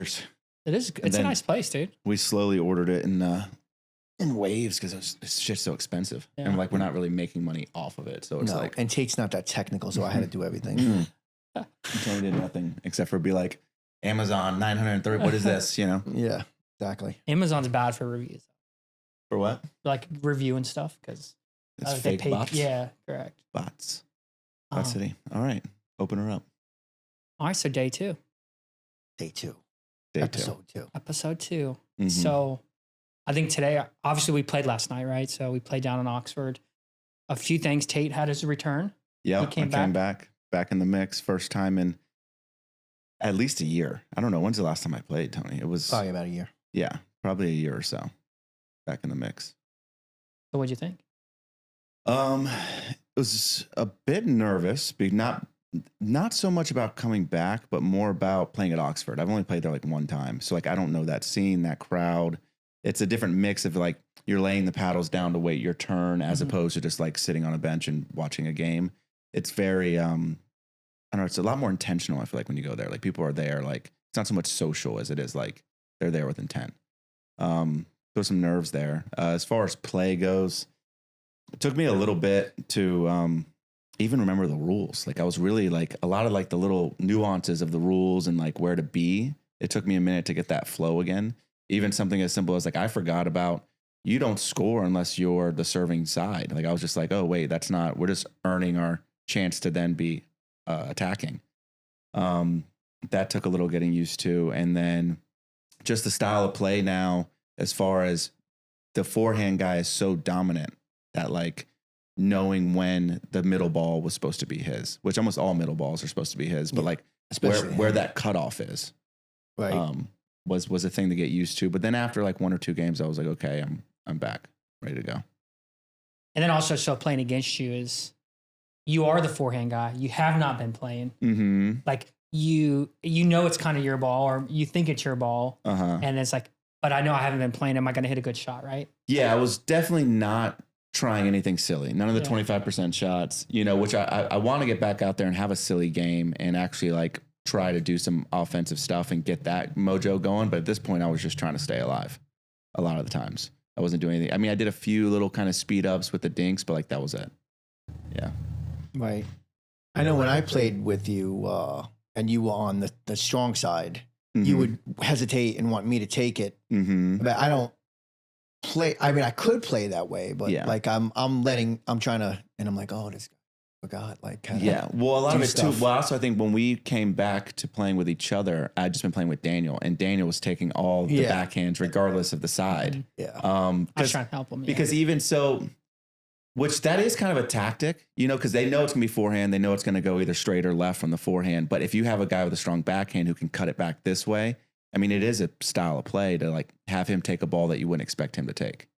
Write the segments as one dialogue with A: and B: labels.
A: It is. It's a nice place, dude.
B: We slowly ordered it in waves because it's just so expensive, and like we're not really making money off of it. So it's like,
C: and Tate's not that technical, so I had to do everything.
B: Totally did nothing except for be like Amazon 930. What is this? You know?
C: Yeah, exactly.
A: Amazon's bad for reviews.
B: For what?
A: Like reviewing stuff because
B: it's fake bots.
A: Yeah, correct.
B: Bots. Bot City. All right, open her up.
A: All right, so day 2.
C: Day 2.
B: Episode
A: two. Mm-hmm. So I think today, obviously we played last night, right? So we played down in Oxford. A few things. Tate had his return.
B: Yeah, I came back in the mix. First time in at least a year. I don't know. When's the last time I played, Tony? It was
C: probably about a year.
B: Yeah, probably a year or so. Back in the mix.
A: So what'd you think?
B: It was a bit nervous, but not so much about coming back, but more about playing at Oxford. I've only played there like one time. So like, I don't know that scene, that crowd. It's a different mix of like, you're laying the paddles down to wait your turn as opposed to just like sitting on a bench and watching a game. It's very, I don't know, it's a lot more intentional. I feel like when you go there, like people are there, like it's not so much social as it is like they're there with intent. There's some nerves there. As far as play goes, it took me a little bit to, even remember the rules. Like I was really like a lot of like the little nuances of the rules and like where to be. It took me a minute to get that flow again. Even something as simple as like, I forgot about you don't score unless you're the serving side. Like I was just like, oh wait, that's not, we're just earning our chance to then be attacking. That took a little getting used to. And then just the style of play now, as far as the forehand guy is so dominant that like, knowing when the middle ball was supposed to be his, which almost all middle balls are supposed to be his, but like where that cutoff is,
C: right,
B: was a thing to get used to. But then after like 1 or 2 games, I was like, okay, I'm back, ready to go.
A: And then also, so playing against you is, you are the forehand guy. You have not been playing.
B: Mm-hmm.
A: Like you know it's kind of your ball, or you think it's your ball, and it's like, but I know I haven't been playing. Am I going to hit a good shot, right?
B: Yeah, I was definitely not trying anything silly. None of the 25% shots, you know, which I want to get back out there and have a silly game and actually like try to do some offensive stuff and get that mojo going. But at this point, I was just trying to stay alive a lot of the times. I wasn't doing anything. I mean, I did a few little kind of speed ups with the dinks, but like that was it. Yeah.
C: Right. I know when I played with you and you were on the strong side, you would hesitate and want me to take it. But I don't play. I mean, I could play that way, but like I'm trying to, and I'm like, oh, this guy forgot. Like,
B: well, a lot of it too. Well, also I think when we came back to playing with each other, I'd just been playing with Daniel, and Daniel was taking all the backhands regardless of the side.
A: I was trying to help him
B: because even so, which that is kind of a tactic, you know, because they know it's gonna be forehand, they know it's gonna go either straight or left from the forehand. But if you have a guy with a strong backhand who can cut it back this way, I mean, it is a style of play to like have him take a ball that you wouldn't expect him to take.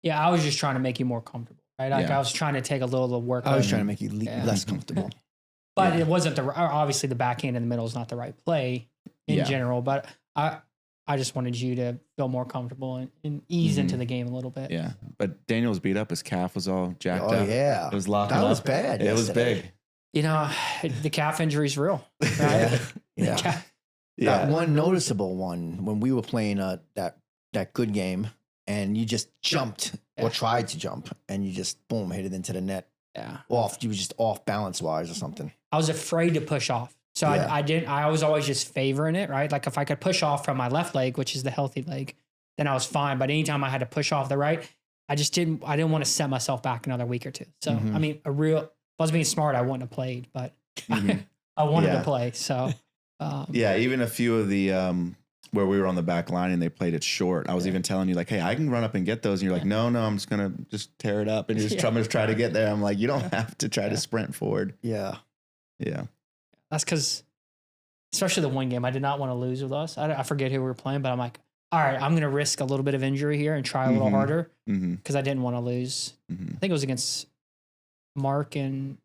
A: Yeah, I was just trying to make you more comfortable, right? Like I was trying to take a little of the work.
C: I was trying to make you less comfortable.
A: But it wasn't obviously the backhand in the middle is not the right play in general. But I just wanted you to feel more comfortable and ease into the game a little bit.
B: Yeah, but Daniel was beat up. His calf was all jacked up.
C: Oh yeah,
B: it was locked up.
C: That was bad.
B: It was big.
A: You know, the calf injury is real. Right?
C: Yeah. That one noticeable one when we were playing that good game, and you just jumped or tried to jump, and you just boom hit it into the net.
A: Yeah,
C: you were just off balance wise or something.
A: I was afraid to push off, so I was always just favoring it, right? Like if I could push off from my left leg, which is the healthy leg, then I was fine. But anytime I had to push off the right, I didn't want to set myself back another week or two. So I mean, if I was being smart, I wouldn't have played, but I wanted to play. So.
B: Even a few of the where we were on the back line and they played it short. I was even telling you like, hey, I can run up and get those, and you're like, no, I'm just gonna tear it up and just try to get there. I'm like, you don't have to try to sprint forward.
C: Yeah.
A: That's because, especially the one game, I did not want to lose with us. I forget who we were playing, but I'm like, all right, I'm gonna risk a little bit of injury here and try a little harder because I didn't want to lose. I think it was against Mark and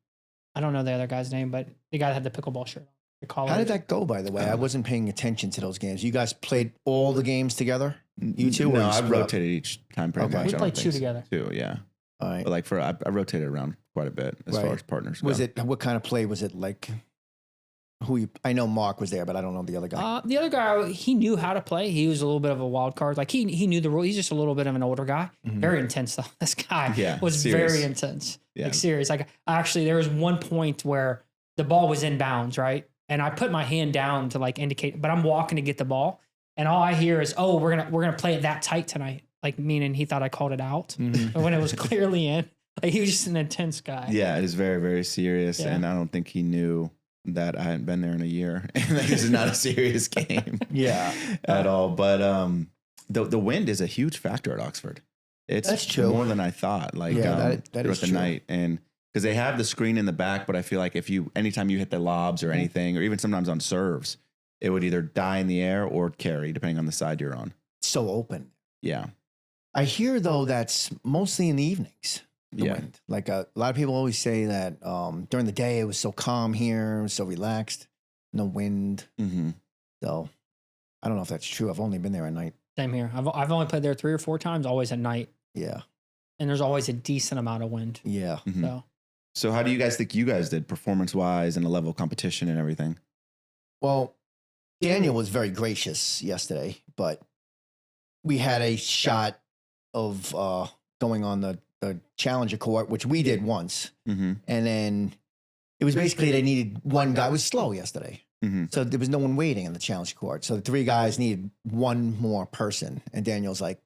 A: I don't know the other guy's name, but the guy that had the pickleball shirt on.
C: How did that go, by the way? I wasn't paying attention to those games. You guys played all the games together? You two?
B: No, I rotated each time pretty much.
A: We played 2 together.
B: 2, yeah.
C: All right.
B: But like I rotated around quite a bit as far as partners go.
C: What kind of play was it like? I know Mark was there, but I don't know the other guy.
A: The other guy, he knew how to play. He was a little bit of a wild card. Like he knew the rule. He's just a little bit of an older guy. Very intense though. This guy was
B: serious.
A: very intense.
B: Yeah.
A: Like serious. Like actually there was one point where the ball was in bounds, right? And I put my hand down to like indicate, but I'm walking to get the ball. And all I hear is, "Oh, we're gonna play it that tight tonight." Like meaning he thought I called it out, but when it was clearly in. Like he was just an intense guy.
B: Yeah, it is very, very serious, and I don't think he knew that I hadn't been there in a year, and this is not a serious game, at all. But the wind is a huge factor at Oxford.
C: That's true.
B: More than I thought. Like
C: that
B: throughout
C: is
B: the
C: true.
B: night, and because they have the screen in the back, but I feel like anytime you hit the lobs or anything, or even sometimes on serves, it would either die in the air or carry, depending on the side you're on.
C: So open.
B: Yeah.
C: I hear though that's mostly in the evenings. The wind. Like a lot of people always say that during the day it was so calm here, it was so relaxed, no wind. So I don't know if that's true. I've only been there at night.
A: Same here. I've only played there 3 or 4 times, always at night.
C: Yeah.
A: And there's always a decent amount of wind.
C: Yeah.
B: So how do you guys think you guys did performance-wise and the level of competition and everything?
C: Well, Daniel was very gracious yesterday, but we had a shot of going on the challenger court, which we did once. And then it was basically they needed one guy. It was slow yesterday. So there was no one waiting in the challenger court. So the 3 guys needed one more person. And Daniel's like,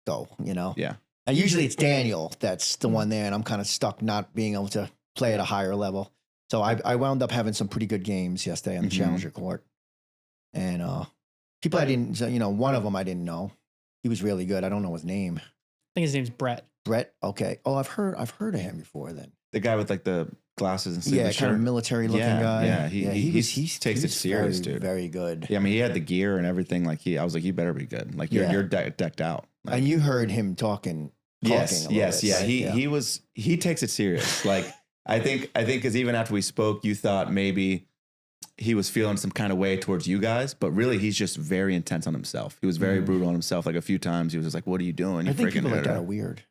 C: go,
B: Yeah.
C: And usually it's Daniel that's the one there, and I'm kind of stuck not being able to play at a higher level. So I wound up having some pretty good games yesterday on the challenger court. And people I didn't, one of them I didn't know. He was really good. I don't know his name.
A: I think his name's Brett.
C: Brett. Okay. Oh, I've heard of him before. Then
B: the guy with like the glasses and
C: yeah, kind of military looking guy.
B: Yeah, he takes it serious,
C: very,
B: dude.
C: Very good.
B: Yeah, I mean, he had the gear and everything. Like I was like, you better be good. Like you're decked out. Like,
C: and you heard him talking.
B: Yes,
C: a little bit,
B: right? He takes it serious. Like I think because even after we spoke, you thought maybe he was feeling some kind of way towards you guys, but really he's just very intense on himself. He was very brutal on himself. Like a few times he was just like, "What are you doing? You
C: I think
B: freaking
C: people like that are weird."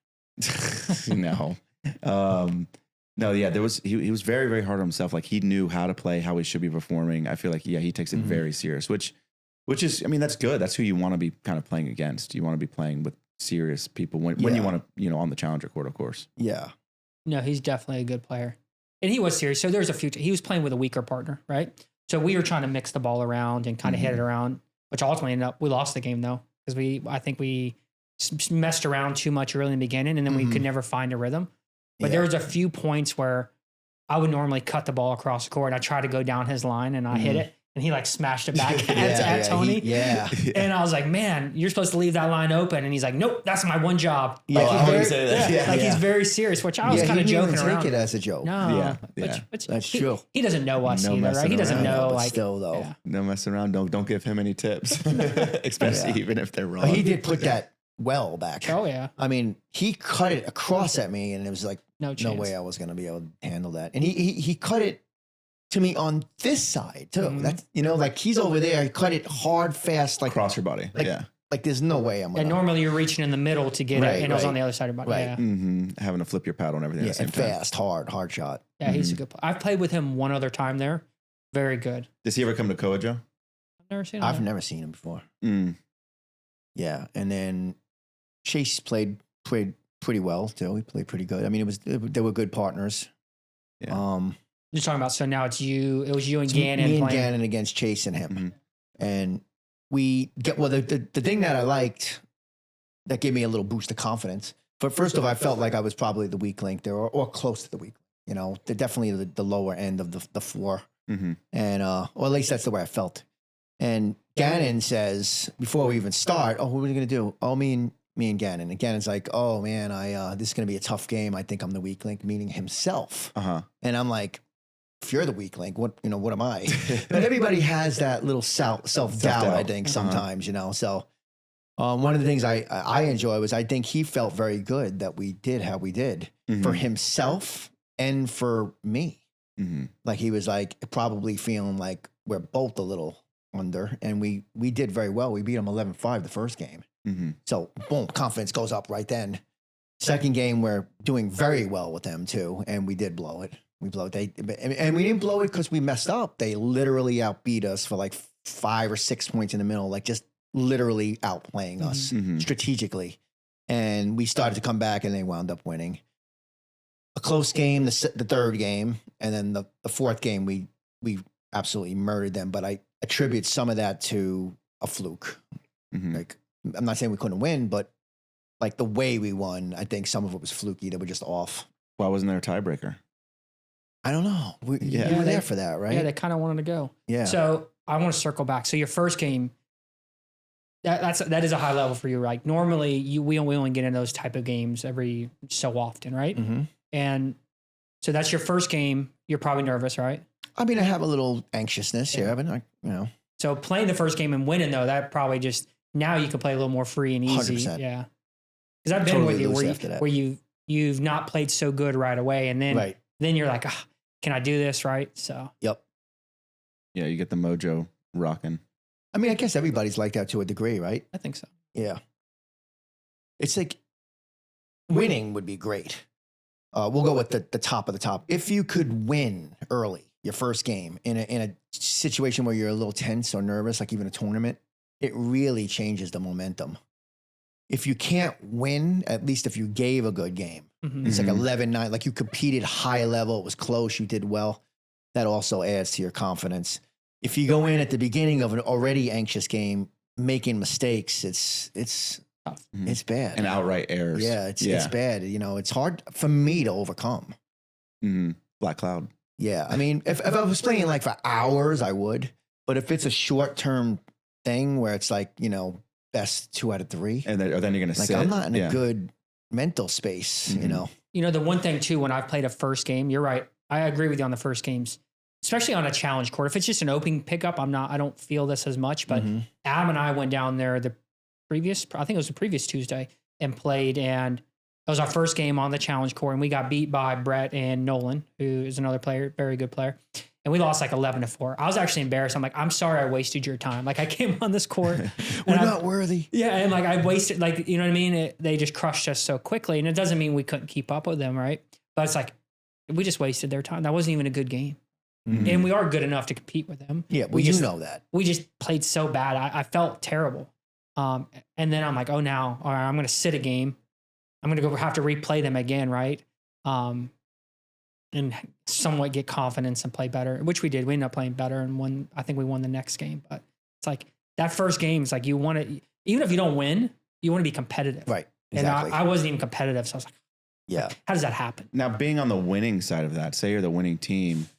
B: No. No, yeah, he was very, very hard on himself. Like he knew how to play, how he should be performing. I feel like, he takes it very serious, which is, I mean, that's good. That's who you want to be kind of playing against. You want to be playing with serious people when you want to, on the challenger court, of course.
C: Yeah.
A: No, he's definitely a good player. And he was serious. So there's a few, he was playing with a weaker partner, right? So we were trying to mix the ball around and kind of hit it around, which ultimately ended up, we lost the game though. Because I think we messed around too much early in the beginning and then we could never find a rhythm. But there was a few points where I would normally cut the ball across the court and I try to go down his line and I hit it and he like smashed it back at Tony. And I was like, man, you're supposed to leave that line open. And he's like, nope, that's my one job.
C: Yeah,
A: like,
C: I would say that.
A: He's very serious, which I was kind of joking around.
C: Take it as a joke.
A: No,
C: that's true.
A: He doesn't know us either, right? He doesn't know like
C: still though.
A: Yeah.
B: No messing around. Don't give him any tips, especially even if they're wrong.
C: He did put that well back.
A: Oh yeah.
C: I mean, he cut it across at me, and it was like
A: no
C: way I was going to be able to handle that. And he cut it to me on this side too. That's like he's over there. He cut it hard, fast, like
B: across your body.
C: Like there's no way I'm.
A: And normally you're reaching in the middle to get it, and it was on the other side of your body.
C: Right.
A: Yeah.
B: Having to flip your paddle and everything.
C: Yeah,
B: at the same
C: and
B: time.
C: fast, hard shot.
A: Yeah, he's a good player. I've played with him one other time there. Very good.
B: Does he ever come to Kojo?
A: I've never seen him.
C: I've never seen him before. Yeah, and then Chase played pretty well too. He played pretty good. I mean, they were good partners.
B: Yeah.
A: You're talking about, so now it was you and Gannon
C: me and
A: playing.
C: Gannon against Chase and him. And we get, the thing that I liked that gave me a little boost of confidence. But first of all, I felt like I was probably the weak link there or close to the weak link. They're definitely the lower end of the floor. And, or at least that's the way I felt. And Gannon says, before we even start, oh, what are we going to do? Oh, me and Gannon. And Gannon's like, oh man, this is going to be a tough game. I think I'm the weak link, meaning himself. And I'm like, if you're the weak link, what am I? But everybody has that little self-doubt, I think, sometimes, So one of the things I enjoy was I think he felt very good that we did how we did for himself and for me. Like he was like probably feeling like we're both a little under, and we did very well. We beat him 11-5 the first game. So boom, confidence goes up right then. Second game, we're doing very well with them too, and we did blow it. We blow it. And we didn't blow it because we messed up. They literally outbeat us for like 5 or 6 points in the middle, like just literally outplaying us strategically. And we started to come back, and they wound up winning. A close game, the third game, and then the fourth game, we absolutely murdered them. But I attribute some of that to a fluke. Like, I'm not saying we couldn't win, but like the way we won, I think some of it was fluky. They were just off.
B: Why wasn't there a tiebreaker?
C: I don't know. You were there for that, right?
A: Yeah, they kind of wanted to go.
C: Yeah.
A: So I want to circle back. So your first game, that is a high level for you, right? Normally, we only get in those type of games every so often, right? And so that's your first game. You're probably nervous, right?
C: I mean, I have a little anxiousness here, but
A: So playing the first game and winning, though, that probably just now you can play a little more free and easy.
C: 100%.
A: Yeah. Because I've been with you where you've not played so good right away, and then you're like, can I do this, right? So
C: yep.
B: Yeah, you get the mojo rocking.
C: I mean, I guess everybody's like that to a degree, right?
A: I think so.
C: Yeah. It's like winning would be great. We'll go with the top of the top. If you could win early, your first game in a situation where you're a little tense or nervous, like even a tournament, it really changes the momentum. If you can't win, at least if you gave a good game, it's like 11-9, like you competed high level, it was close, you did well. That also adds to your confidence. If you go in at the beginning of an already anxious game, making mistakes, it's bad.
B: And outright errors.
C: Yeah, it's bad. You know, it's hard for me to overcome.
B: Black cloud.
C: Yeah. I mean, if I was playing like for hours, I would. But if it's a short-term thing where it's like, you know, best 2 out of 3.
B: And then you're going to sit.
C: I'm not in a good mental space, you know.
A: You know, the one thing too, when I've played a first game, you're right. I agree with you on the first games, especially on a challenge court. If it's just an open pickup, I don't feel this as much, but Adam and I went down there I think it was the previous Tuesday and played, and it was our first game on the challenge court, and we got beat by Brett and Nolan, who is another player, very good player. And we lost like 11-4. I was actually embarrassed. I'm like, I'm sorry I wasted your time. Like I came on this court.
C: We're not worthy.
A: Yeah. And like I wasted, like, you know what I mean? They just crushed us so quickly. And it doesn't mean we couldn't keep up with them, right? But it's like, we just wasted their time. That wasn't even a good game. And we are good enough to compete with them.
C: Yeah, well, you know that.
A: We just played so bad. I felt terrible. And then I'm like, oh, now, all right, I'm going to sit a game. I'm going to have to replay them again, right? And somewhat get confidence and play better, which we did. We ended up playing better and won. I think we won the next game. But it's like that first game is like you want to, even if you don't win, you want to be competitive.
C: Right. Exactly.
A: And I wasn't even competitive. So I was like,
C: yeah.
A: How does that happen?
B: Now, being on the winning side of that, say you're the winning team,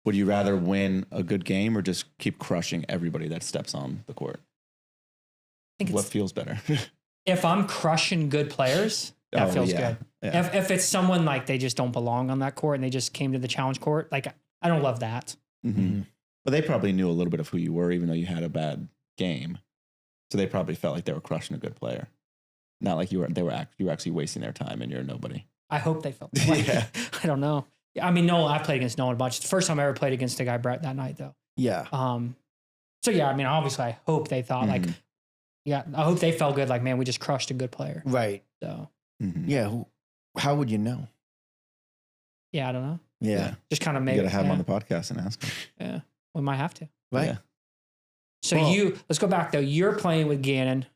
B: would you rather win a good game or just keep crushing everybody that steps on the court?
A: I think
B: what feels better?
A: If I'm crushing good players, that feels good. Yeah. If it's someone like they just don't belong on that court and they just came to the challenge court, like I don't love that.
B: But they probably knew a little bit of who you were, even though you had a bad game. So they probably felt like they were crushing a good player. Not like you were actually wasting their time and you're a nobody.
A: I hope they felt like, I don't know. I mean, Nolan, I played against Nolan a bunch. It's the first time I ever played against the guy Brett that night, though.
C: Yeah.
A: So yeah, I mean, obviously, I hope they thought like, I hope they felt good. Like, man, we just crushed a good player.
C: Right.
A: So.
C: Yeah. How would you know?
A: Yeah, I don't know.
C: Yeah.
A: Just kind of make.
B: You got to have him on the podcast and ask him.
A: Yeah, we might have to.
C: Right.
B: Yeah.
A: So let's go back though. You're playing with Gannon.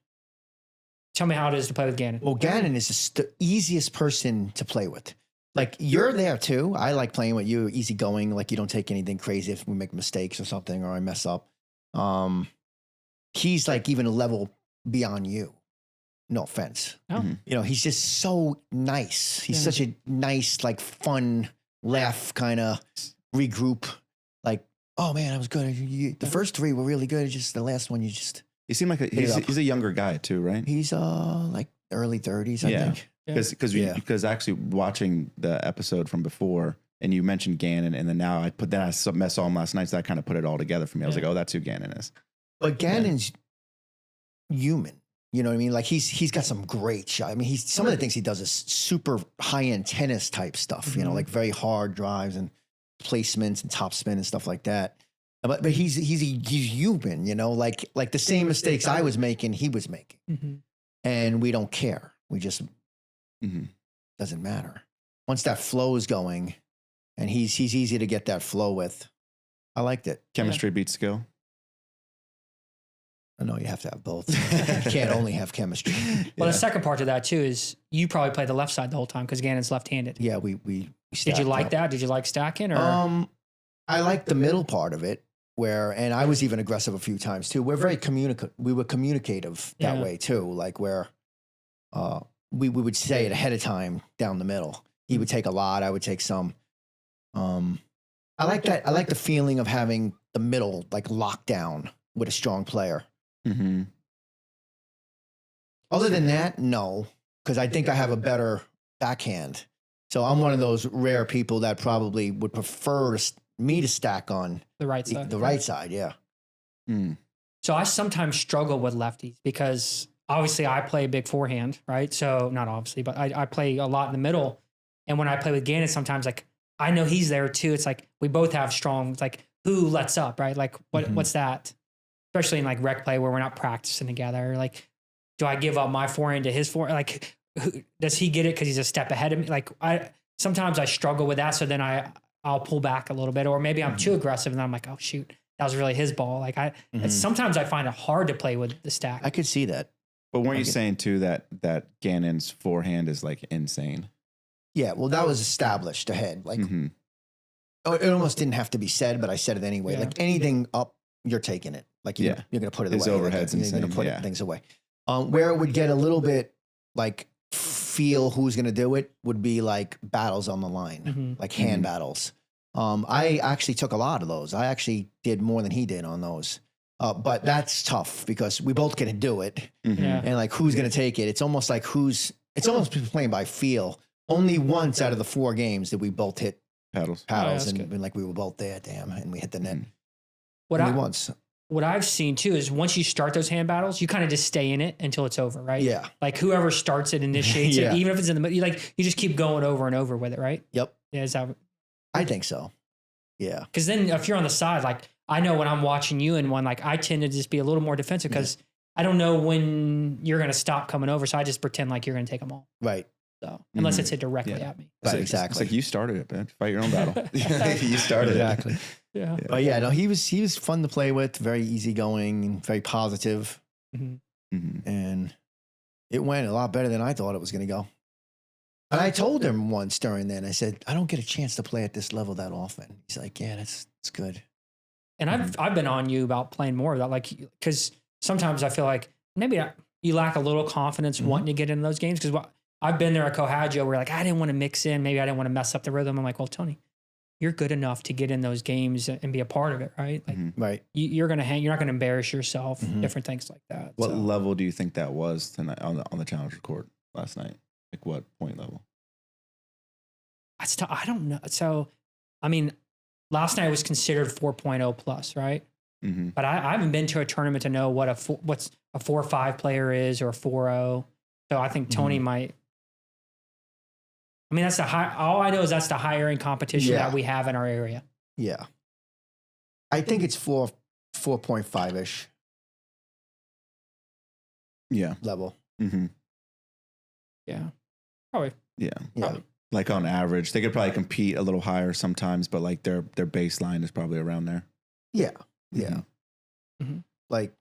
A: Tell me how it is to play with Gannon.
C: Well, Gannon is the easiest person to play with. Like you're there too. I like playing with you, easygoing. Like you don't take anything crazy if we make mistakes or something or I mess up. He's like even a level beyond you. No offense.
A: Oh.
C: You know, he's just so nice. He's such a nice, like fun, laugh kind of regroup. Like, oh man, I was good. The first 3 were really good. Just the last one, you
B: seem like he's a younger guy too, right?
C: He's like early 30s, I think.
B: Because actually watching the episode from before and you mentioned Gannon and then now I saw him last night, so that kind of put it all together for me. I was like, oh, that's who Gannon is.
C: But Gannon's human. You know what I mean? Like he's got some great shot. I mean, some of the things he does is super high end tennis type stuff, you know, like very hard drives and placements and top spin and stuff like that. But he's human, you know, like the same mistakes I was making, he was making. And we don't care. We just doesn't matter. Once that flow is going, and he's easy to get that flow with. I liked it.
B: Chemistry beats skill.
C: I know you have to have both. You can't only have chemistry.
A: Well, the second part to that too is you probably play the left side the whole time because Gannon's left-handed.
C: Yeah, we
A: Did you like that? Did you like stacking? Or
C: I like the middle part of it and I was even aggressive a few times too. We're very we were communicative that way too. Like where we would say it ahead of time down the middle. He would take a lot. I would take some. I like that. I like the feeling of having the middle like locked down with a strong player.
B: Mm-hmm.
C: Other than that, no, because I think I have a better backhand. So I'm one of those rare people that probably would prefer me to stack on
A: the right side.
C: The right side, yeah.
B: Mm.
A: So I sometimes struggle with lefties because obviously I play a big forehand, right? So not obviously, but I play a lot in the middle. And when I play with Gannon, sometimes like I know he's there too. It's like we both have strong, it's like who lets up, right? Like what's that? Especially in like rec play where we're not practicing together. Like, do I give up my forehand to his forehand? Like, does he get it because he's a step ahead of me? Like sometimes I struggle with that. So then I'll pull back a little bit, or maybe I'm too aggressive and then I'm like, oh shoot, that was really his ball. Like sometimes I find it hard to play with the stack.
C: I could see that.
B: But weren't you saying too that Gannon's forehand is like insane?
C: Yeah, well, that was established ahead. Like, it almost didn't have to be said, but I said it anyway. Yeah. Like anything up, you're taking it. Like you're going to put it
B: His
C: away.
B: Overhead's
C: like,
B: insane.
C: You're going to put things away. Where it would get a little bit like feel who's going to do it would be like battles on the line, like hand battles. I actually took a lot of those. I actually did more than he did on those. But that's tough because we both get to do it. And like who's going to take it? It's almost like it's almost playing by feel. Only once out of the 4 games did we both hit paddles and been like we were both there, damn, and we hit the net. Once.
A: What I've seen too is once you start those hand battles, you kind of just stay in it until it's over, right?
C: Yeah.
A: Like whoever starts it initiates it, even if it's in the middle. You just keep going over and over with it, right?
C: Yep.
A: Yeah, is that?
C: I think so. Yeah.
A: Because then if you're on the side, like I know when I'm watching you in one, like I tend to just be a little more defensive because I don't know when you're going to stop coming over, so I just pretend like you're going to take them all.
C: Right.
A: So unless it's hit directly at me.
C: Right, exactly.
B: It's like you started it, man. Fight your own battle. You started
C: exactly.
B: it.
A: Yeah.
C: But yeah, no, he was fun to play with, very easygoing, very positive. And it went a lot better than I thought it was going to go. And I told him once during then, I said, I don't get a chance to play at this level that often. He's like, yeah, it's good.
A: And I've been on you about playing more of that, like, because sometimes I feel like maybe you lack a little confidence wanting to get in those games. Because I've been there at Cohadjo where like I didn't want to mix in, maybe I didn't want to mess up the rhythm. I'm like, well, Tony, you're good enough to get in those games and be a part of it, right? Like,
C: right.
A: You're gonna hang. You're not gonna embarrass yourself. Different things like that.
B: What level do you think that was tonight on the Challenger court last night? Like what point level?
A: I don't know. So, I mean, last night was considered 4.0 plus, right? But I haven't been to a tournament to know what's a 4.5 player is or a 4.0. So I think Tony might. I mean, that's all I know is that's the higher end competition that we have in our area.
C: Yeah. I think it's 4.5 ish.
B: Yeah.
C: Level.
A: Yeah. Probably.
B: Yeah.
A: Probably.
B: Like on average, they could probably compete a little higher sometimes, but like their baseline is probably around there.
C: Yeah. Yeah. Like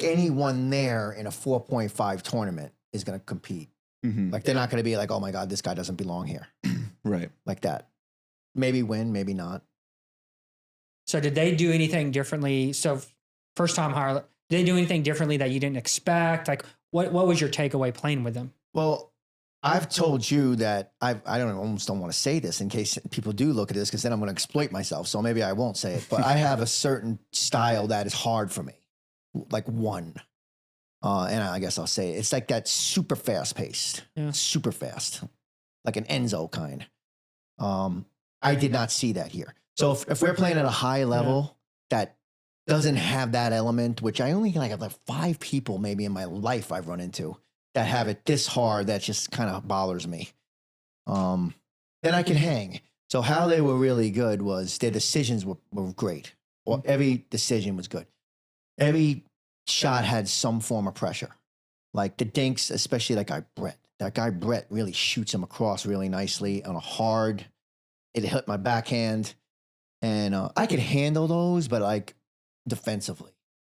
C: anyone there in a 4.5 tournament is going to compete. Like they're not going to be like, oh my God, this guy doesn't belong here.
B: Right.
C: Like that. Maybe win, maybe not.
A: So did they do anything differently? So first time hire, did they do anything differently that you didn't expect? Like what was your takeaway playing with them?
C: Well, I've told you that I almost don't want to say this in case people do look at this because then I'm going to exploit myself. So maybe I won't say it, but I have a certain style that is hard for me. Like one. And I guess I'll say it. It's like that super fast paced, super fast, like an Enzo kind. I did not see that here. So if we're playing at a high level that doesn't have that element, which I only have like 5 people maybe in my life I've run into that have it this hard, that just kind of bothers me. Then I can hang. So how they were really good was their decisions were great. Well, every decision was good. Every shot had some form of pressure. Like the dinks, especially like Brett. that guy Brett really shoots him across really nicely on a hard. It hit my backhand, and I could handle those, but like defensively,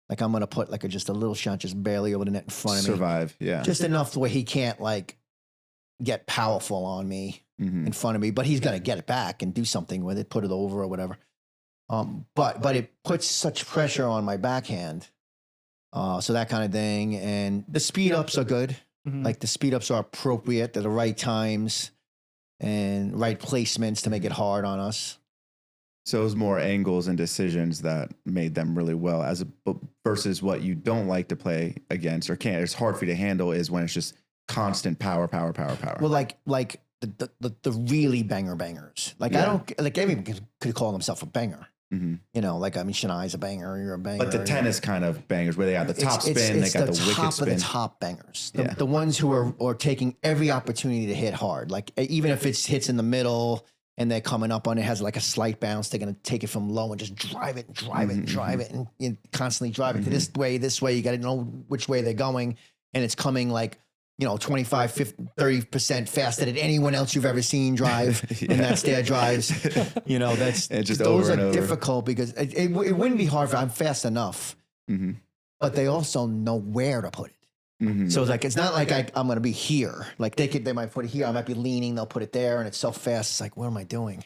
C: like I'm gonna put like just a little shot, just barely over the net in front of me,
B: Survive, yeah,
C: just enough where he can't like get powerful on me in front of me, but he's gonna get it back and do something with it, put it over or whatever. But it puts such pressure on my backhand, so that kind of thing, and the speed ups are good. Like the speed ups are appropriate at the right times and right placements to make it hard on us.
B: So it was more angles and decisions that made them really well, versus what you don't like to play against or can't. It's hard for you to handle is when it's just constant power.
C: Well, like the really bangers. Like I don't like everyone could call himself a banger. You know, like I mean, Shania's a banger. You're a banger.
B: But the tennis kind of bangers where they got the top spin, they got the wicked
C: top
B: spin.
C: of the top bangers. The ones who are taking every opportunity to hit hard. Like even if it hits in the middle and they're coming up on it, has like a slight bounce, they're going to take it from low and just drive it, and constantly drive it to this way. You got to know which way they're going, and it's coming like, you know, 25, 50, 30% faster than anyone else you've ever seen drive. And that's their drives. You know, that's
B: just
C: those
B: over and
C: are
B: over.
C: difficult because it wouldn't be hard I'm fast enough, but they also know where to put it. So it's like, it's not like I'm going to be here. Like they might put it here. I might be leaning. They'll put it there. And it's so fast. It's like, what am I doing?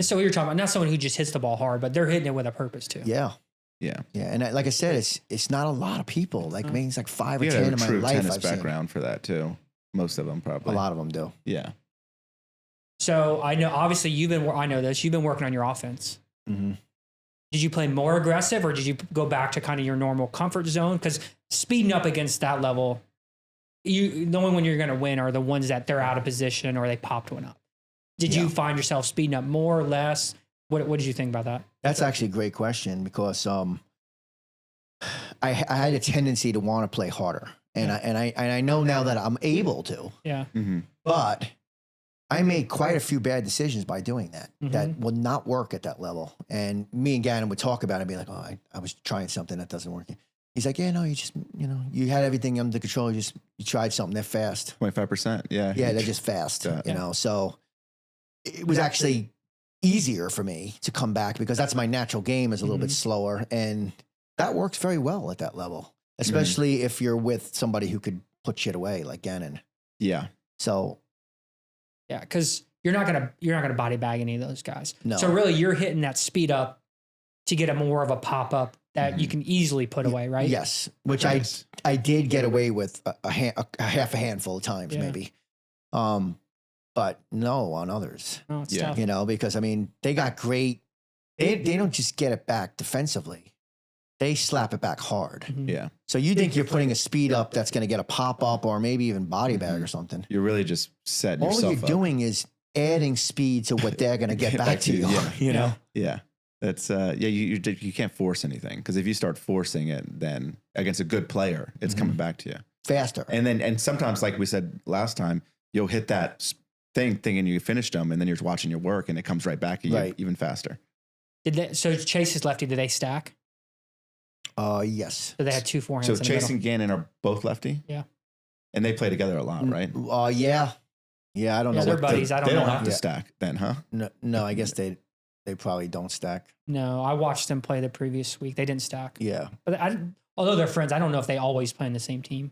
A: So what you're talking about, not someone who just hits the ball hard, but they're hitting it with a purpose too.
C: Yeah.
B: Yeah.
C: And like I said, it's not a lot of people. Like maybe it's like 5 or
B: You
C: 10
B: got
C: in
B: a
C: my
B: true
C: life.
B: tennis
C: I've seen.
B: background for that too. Most of them probably.
C: A lot of them do.
B: Yeah.
A: So I know, obviously I know this, you've been working on your offense. Did you play more aggressive or did you go back to kind of your normal comfort zone? Because speeding up against that level, the only one you're going to win are the ones that they're out of position or they popped one up. Did you find yourself speeding up more or less? What did you think about that?
C: That's actually a great question because I had a tendency to want to play harder, and I know now that I'm able to.
A: Yeah.
C: But I made quite a few bad decisions by doing that. That would not work at that level. And me and Gannon would talk about it and be like, "Oh, I was trying something that doesn't work." He's like, "Yeah, no, you just, you know, you had everything under control. You tried something. They're fast.
B: 25%. Yeah.
C: Yeah, they're just fast. You know, so it was actually easier for me to come back because that's my natural game is a little bit slower, and that works very well at that level, especially if you're with somebody who could put shit away like Gannon.
B: Yeah.
C: So
A: yeah, because you're not gonna body bag any of those guys.
C: No.
A: So really, you're hitting that speed up to get a more of a pop up that you can easily put away, right?
C: Yes, which I did get away with a half a handful of times maybe, but no on others.
A: Oh, it's tough.
C: You know, because I mean they got great. They don't just get it back defensively. They slap it back hard.
B: Yeah.
C: So you think you're putting a speed up that's going to get a pop up or maybe even body bag or something.
B: You're really just setting yourself up.
C: All you're doing is adding speed to what they're going to get back to you.
B: Yeah.
C: You know?
B: Yeah. That's you can't force anything because if you start forcing it, then against a good player, it's coming back to you
C: faster.
B: And sometimes, like we said last time, you'll hit that thing and you finished them, and then you're watching your work, and it comes right back at you even faster.
A: So Chase's lefty, did they stack?
C: Yes.
A: So they had 2 forehands.
B: So
A: in the
B: Chase
A: middle.
B: and Gannon are both lefty.
A: Yeah.
B: And they play together a lot, right?
C: Yeah. I don't know.
A: They're buddies. I don't know.
B: They don't have to stack then, huh?
C: No, I guess they probably don't stack.
A: No, I watched them play the previous week. They didn't stack.
C: Yeah.
A: But although they're friends, I don't know if they always play in the same team.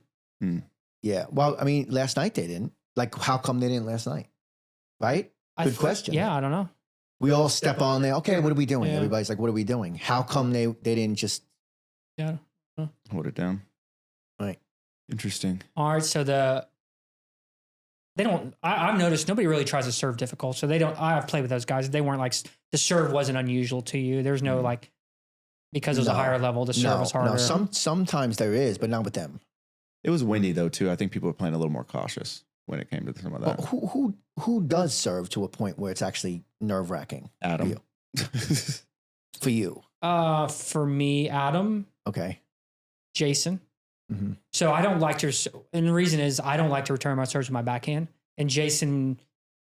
C: Yeah. Well, I mean, last night they didn't. Like, how come they didn't last night? Right? Good question.
A: Yeah, I don't know.
C: We all step on there. Okay, what are we doing?
A: Yeah.
C: Everybody's like, what are we doing? How come they didn't just
B: Hold it down.
C: Right.
B: Interesting.
A: All right. So I've noticed nobody really tries to serve difficult. So I've played with those guys. They weren't like, the serve wasn't unusual to you. There's no like, because it was a higher level, the serve was harder.
C: No, sometimes there is, but not with them.
B: It was windy though too. I think people were playing a little more cautious when it came to some of that.
C: Well, who does serve to a point where it's actually nerve wracking?
B: Adam.
C: For you.
A: For me, Adam.
C: Okay.
A: Jason. So I don't like to, and the reason is I don't like to return my serves with my backhand. And Jason,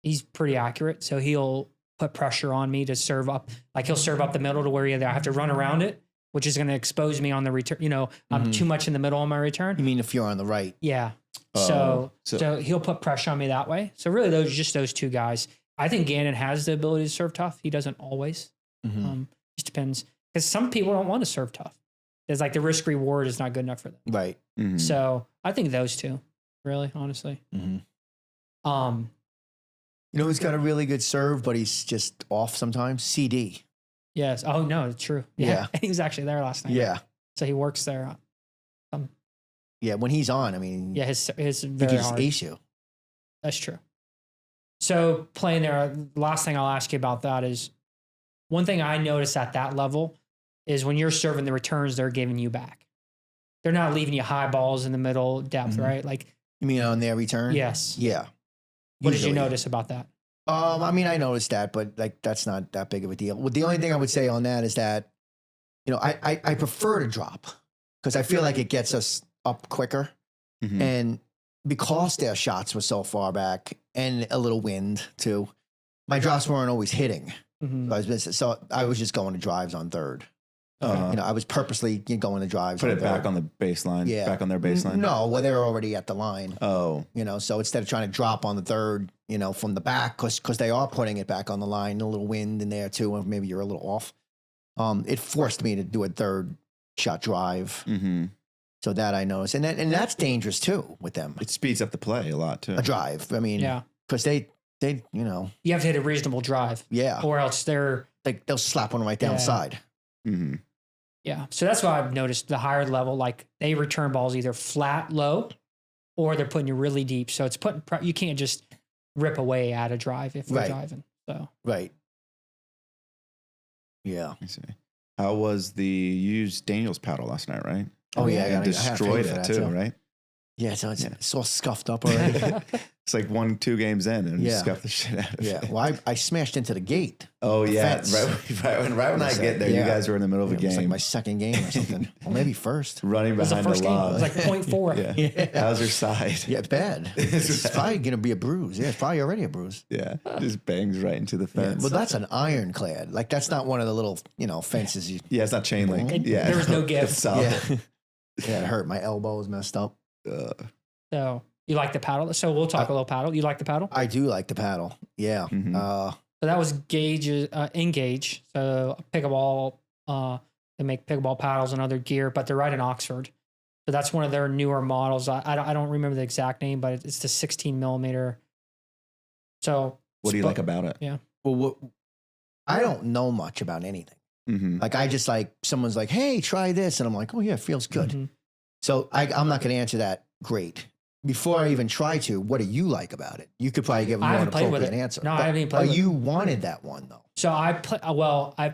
A: he's pretty accurate. So he'll put pressure on me to serve up. Like he'll serve up the middle to where either I have to run around it which is going to expose me on the return. You know, I'm too much in the middle on my return.
C: You mean if you're on the right?
A: Yeah. So he'll put pressure on me that way. So really those two guys. I think Gannon has the ability to serve tough. He doesn't always. Just depends. Because some people don't want to serve tough. It's like the risk reward is not good enough for them.
C: Right.
A: So I think those two, really, honestly.
C: You know who's got a really good serve, but he's just off sometimes? CD.
A: Yes. Oh, no, it's true. Yeah. He was actually there last night.
C: Yeah.
A: So he works there.
C: Yeah, when he's on, I mean,
A: yeah, his very
C: he just
A: hard.
C: ace you.
A: That's true. So playing there, last thing I'll ask you about that is one thing I noticed at that level is when you're serving the returns, they're giving you back. They're not leaving you high balls in the middle depth, right? Like,
C: you mean on their return?
A: Yes.
C: Yeah.
A: What did you notice about that?
C: I mean, I noticed that, but like that's not that big of a deal. Well, the only thing I would say on that is that, you know, I prefer to drop because I feel like it gets us up quicker. And because their shots were so far back and a little wind too, my drops weren't always hitting. So I was just going to drives on third. You know, I was purposely going to drives.
B: Put it back on the baseline. Yeah. Back on their baseline.
C: No, well, they were already at the line.
B: Oh.
C: You know, so instead of trying to drop on the third, you know, from the back, because they are putting it back on the line, a little wind in there too, and maybe you're a little off. It forced me to do a third shot drive. So that I noticed. And that's dangerous too with them.
B: It speeds up the play a lot too.
C: A drive. I mean, because they, you know.
A: You have to hit a reasonable drive.
C: Yeah.
A: Or else they'll
C: slap one right down the side.
A: Yeah. So that's why I've noticed the higher level, like they return balls either flat, low, or they're putting you really deep. So it's you can't just rip away at a drive if they're driving. So.
C: Right. Yeah.
B: I see. How was you used Daniel's paddle last night, right?
C: Oh yeah.
B: I destroyed it too, right?
C: Yeah. So it's all scuffed up already.
B: It's like 1-2 games in and scuffed the shit out of it.
C: Yeah. Well, I smashed into the gate.
B: Oh yeah. Right when I get there, you guys were in the middle of a game.
C: It was like my second game or something. Or maybe first.
B: Running behind the log.
A: It was like 0.4.
B: Yeah. How's your side?
C: Yeah, bad. It's probably going to be a bruise. Yeah, it's probably already a bruise.
B: Yeah. Just bangs right into the fence.
C: Well, that's an ironclad. Like that's not one of the little, fences.
B: Yeah, it's not chain link. Yeah.
A: There was no give.
B: It's solid.
C: Yeah, it hurt. My elbow was messed up.
A: So you like the paddle? So we'll talk a little paddle. You like the paddle?
C: I do like the paddle. Yeah.
A: So that was Engage. So Pickleball, they make pickleball paddles and other gear, but they're right in Oxford. So that's one of their newer models. I don't remember the exact name, but it's the 16 millimeter. So
B: what do you like about it?
A: Yeah.
C: Well, I don't know much about anything. Like I just someone's like, hey, try this. And I'm like, oh yeah, it feels good. So I'm not going to answer that great. Before I even try to, what do you like about it? You could probably give a more appropriate answer.
A: No, I haven't even played with it.
C: You wanted that one though.
A: So I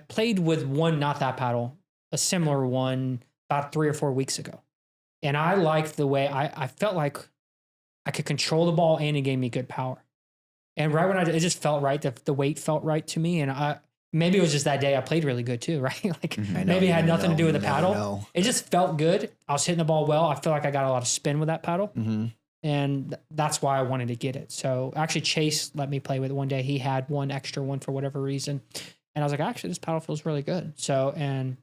A: played with one, not that paddle, a similar one about 3 or 4 weeks ago. And I liked the way I felt like I could control the ball and it gave me good power. And right when it just felt right, the weight felt right to me. And maybe it was just that day I played really good too, right? Like maybe it had nothing to do with the paddle. It just felt good. I was hitting the ball well. I feel like I got a lot of spin with that paddle. And that's why I wanted to get it. So actually Chase let me play with it one day. He had one extra one for whatever reason. And I was like, actually, this paddle feels really good. So, and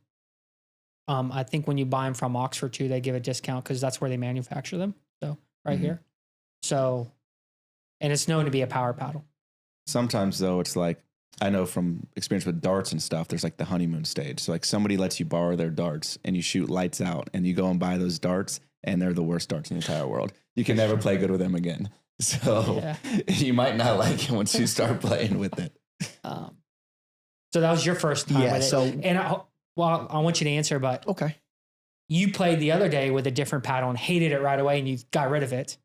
A: I think when you buy them from Oxford too, they give a discount because that's where they manufacture them. So right here. So, and it's known to be a power paddle.
B: Sometimes though, it's like, I know from experience with darts and stuff, there's like the honeymoon stage. So like somebody lets you borrow their darts and you shoot lights out and you go and buy those darts and they're the worst darts in the entire world. You can never play good with them again. So you might not like it once you start playing with it.
A: So that was your first time with it. And I want you to answer, but
C: okay.
A: You played the other day with a different paddle and hated it right away and you got rid of it.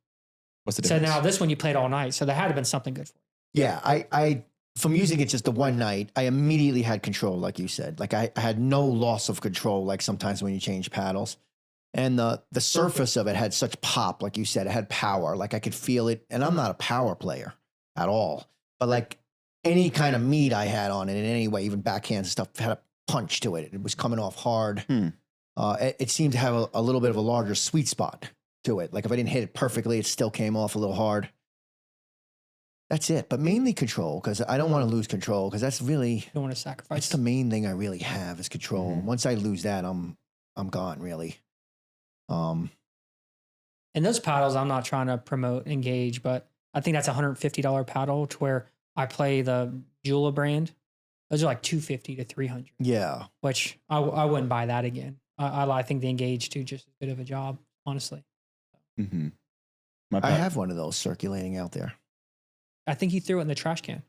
B: What's the difference?
A: So now this one you played all night. So there had to have been something good for you.
C: Yeah, I from using it just the one night, I immediately had control, like you said. Like I had no loss of control, like sometimes when you change paddles. And the surface of it had such pop, like you said. It had power, like I could feel it. And I'm not a power player at all. But like any kind of meat I had on it in any way, even backhand stuff, had a punch to it. It was coming off hard. It seemed to have a little bit of a larger sweet spot to it. Like if I didn't hit it perfectly, it still came off a little hard. That's it. But mainly control, because I don't want to lose control, because that's really,
A: You don't want to sacrifice.
C: that's the main thing I really have is control. Once I lose that, I'm gone, really.
A: And those paddles, I'm not trying to promote Engage, but I think that's $150 paddle to where I play the Jula brand. Those are like $250 to $300.
C: Yeah.
A: Which I wouldn't buy that again. I think the Engage do just as good of a job, honestly.
B: Mm-hmm.
C: I have one of those circulating out there.
A: I think he threw it in the trash can.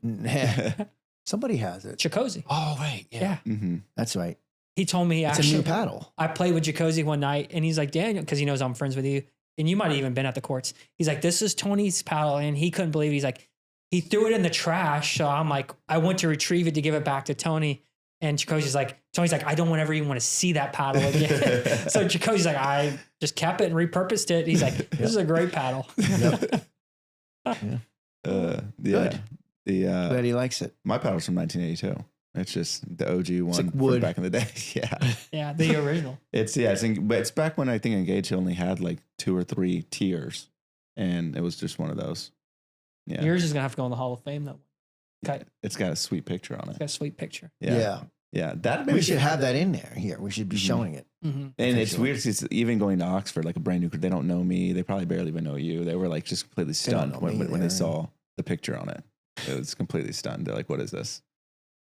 C: Somebody has it.
A: Chikozy.
C: Oh, right. Yeah.
B: Mm-hmm.
C: That's right.
A: He told me
C: It's
A: actually,
C: a new paddle.
A: I played with Chikozy one night and he's like, Daniel, because he knows I'm friends with you. And you might have even been at the courts. He's like, this is Tony's paddle. And he couldn't believe it. He's like, he threw it in the trash. So I'm like, I went to retrieve it to give it back to Tony. And Tony's like, I don't ever even want to see that paddle again. So Chikozy's like, I just kept it and repurposed it. He's like, this is a great paddle.
C: Yep.
B: Good.
C: Glad he likes it.
B: My paddle's from 1982. It's just the OG one
C: like wood.
B: from back in the day. Yeah.
A: Yeah, the original.
B: But it's back when I think Engage only had like 2 or 3 tiers, and it was just one of those. Yeah.
A: Yours is gonna have to go in the Hall of Fame though. Okay.
B: It's got a sweet picture on
A: It's
B: it.
A: got a sweet picture.
C: Yeah.
B: That
C: We should have that in there here. We should be showing it.
A: Mm-hmm.
B: And it's weird. It's even going to Oxford, like a brand new. They don't know me. They probably barely even know you. They were like just completely stunned when they saw the picture on it. It was completely stunned. They're like, "What is this?"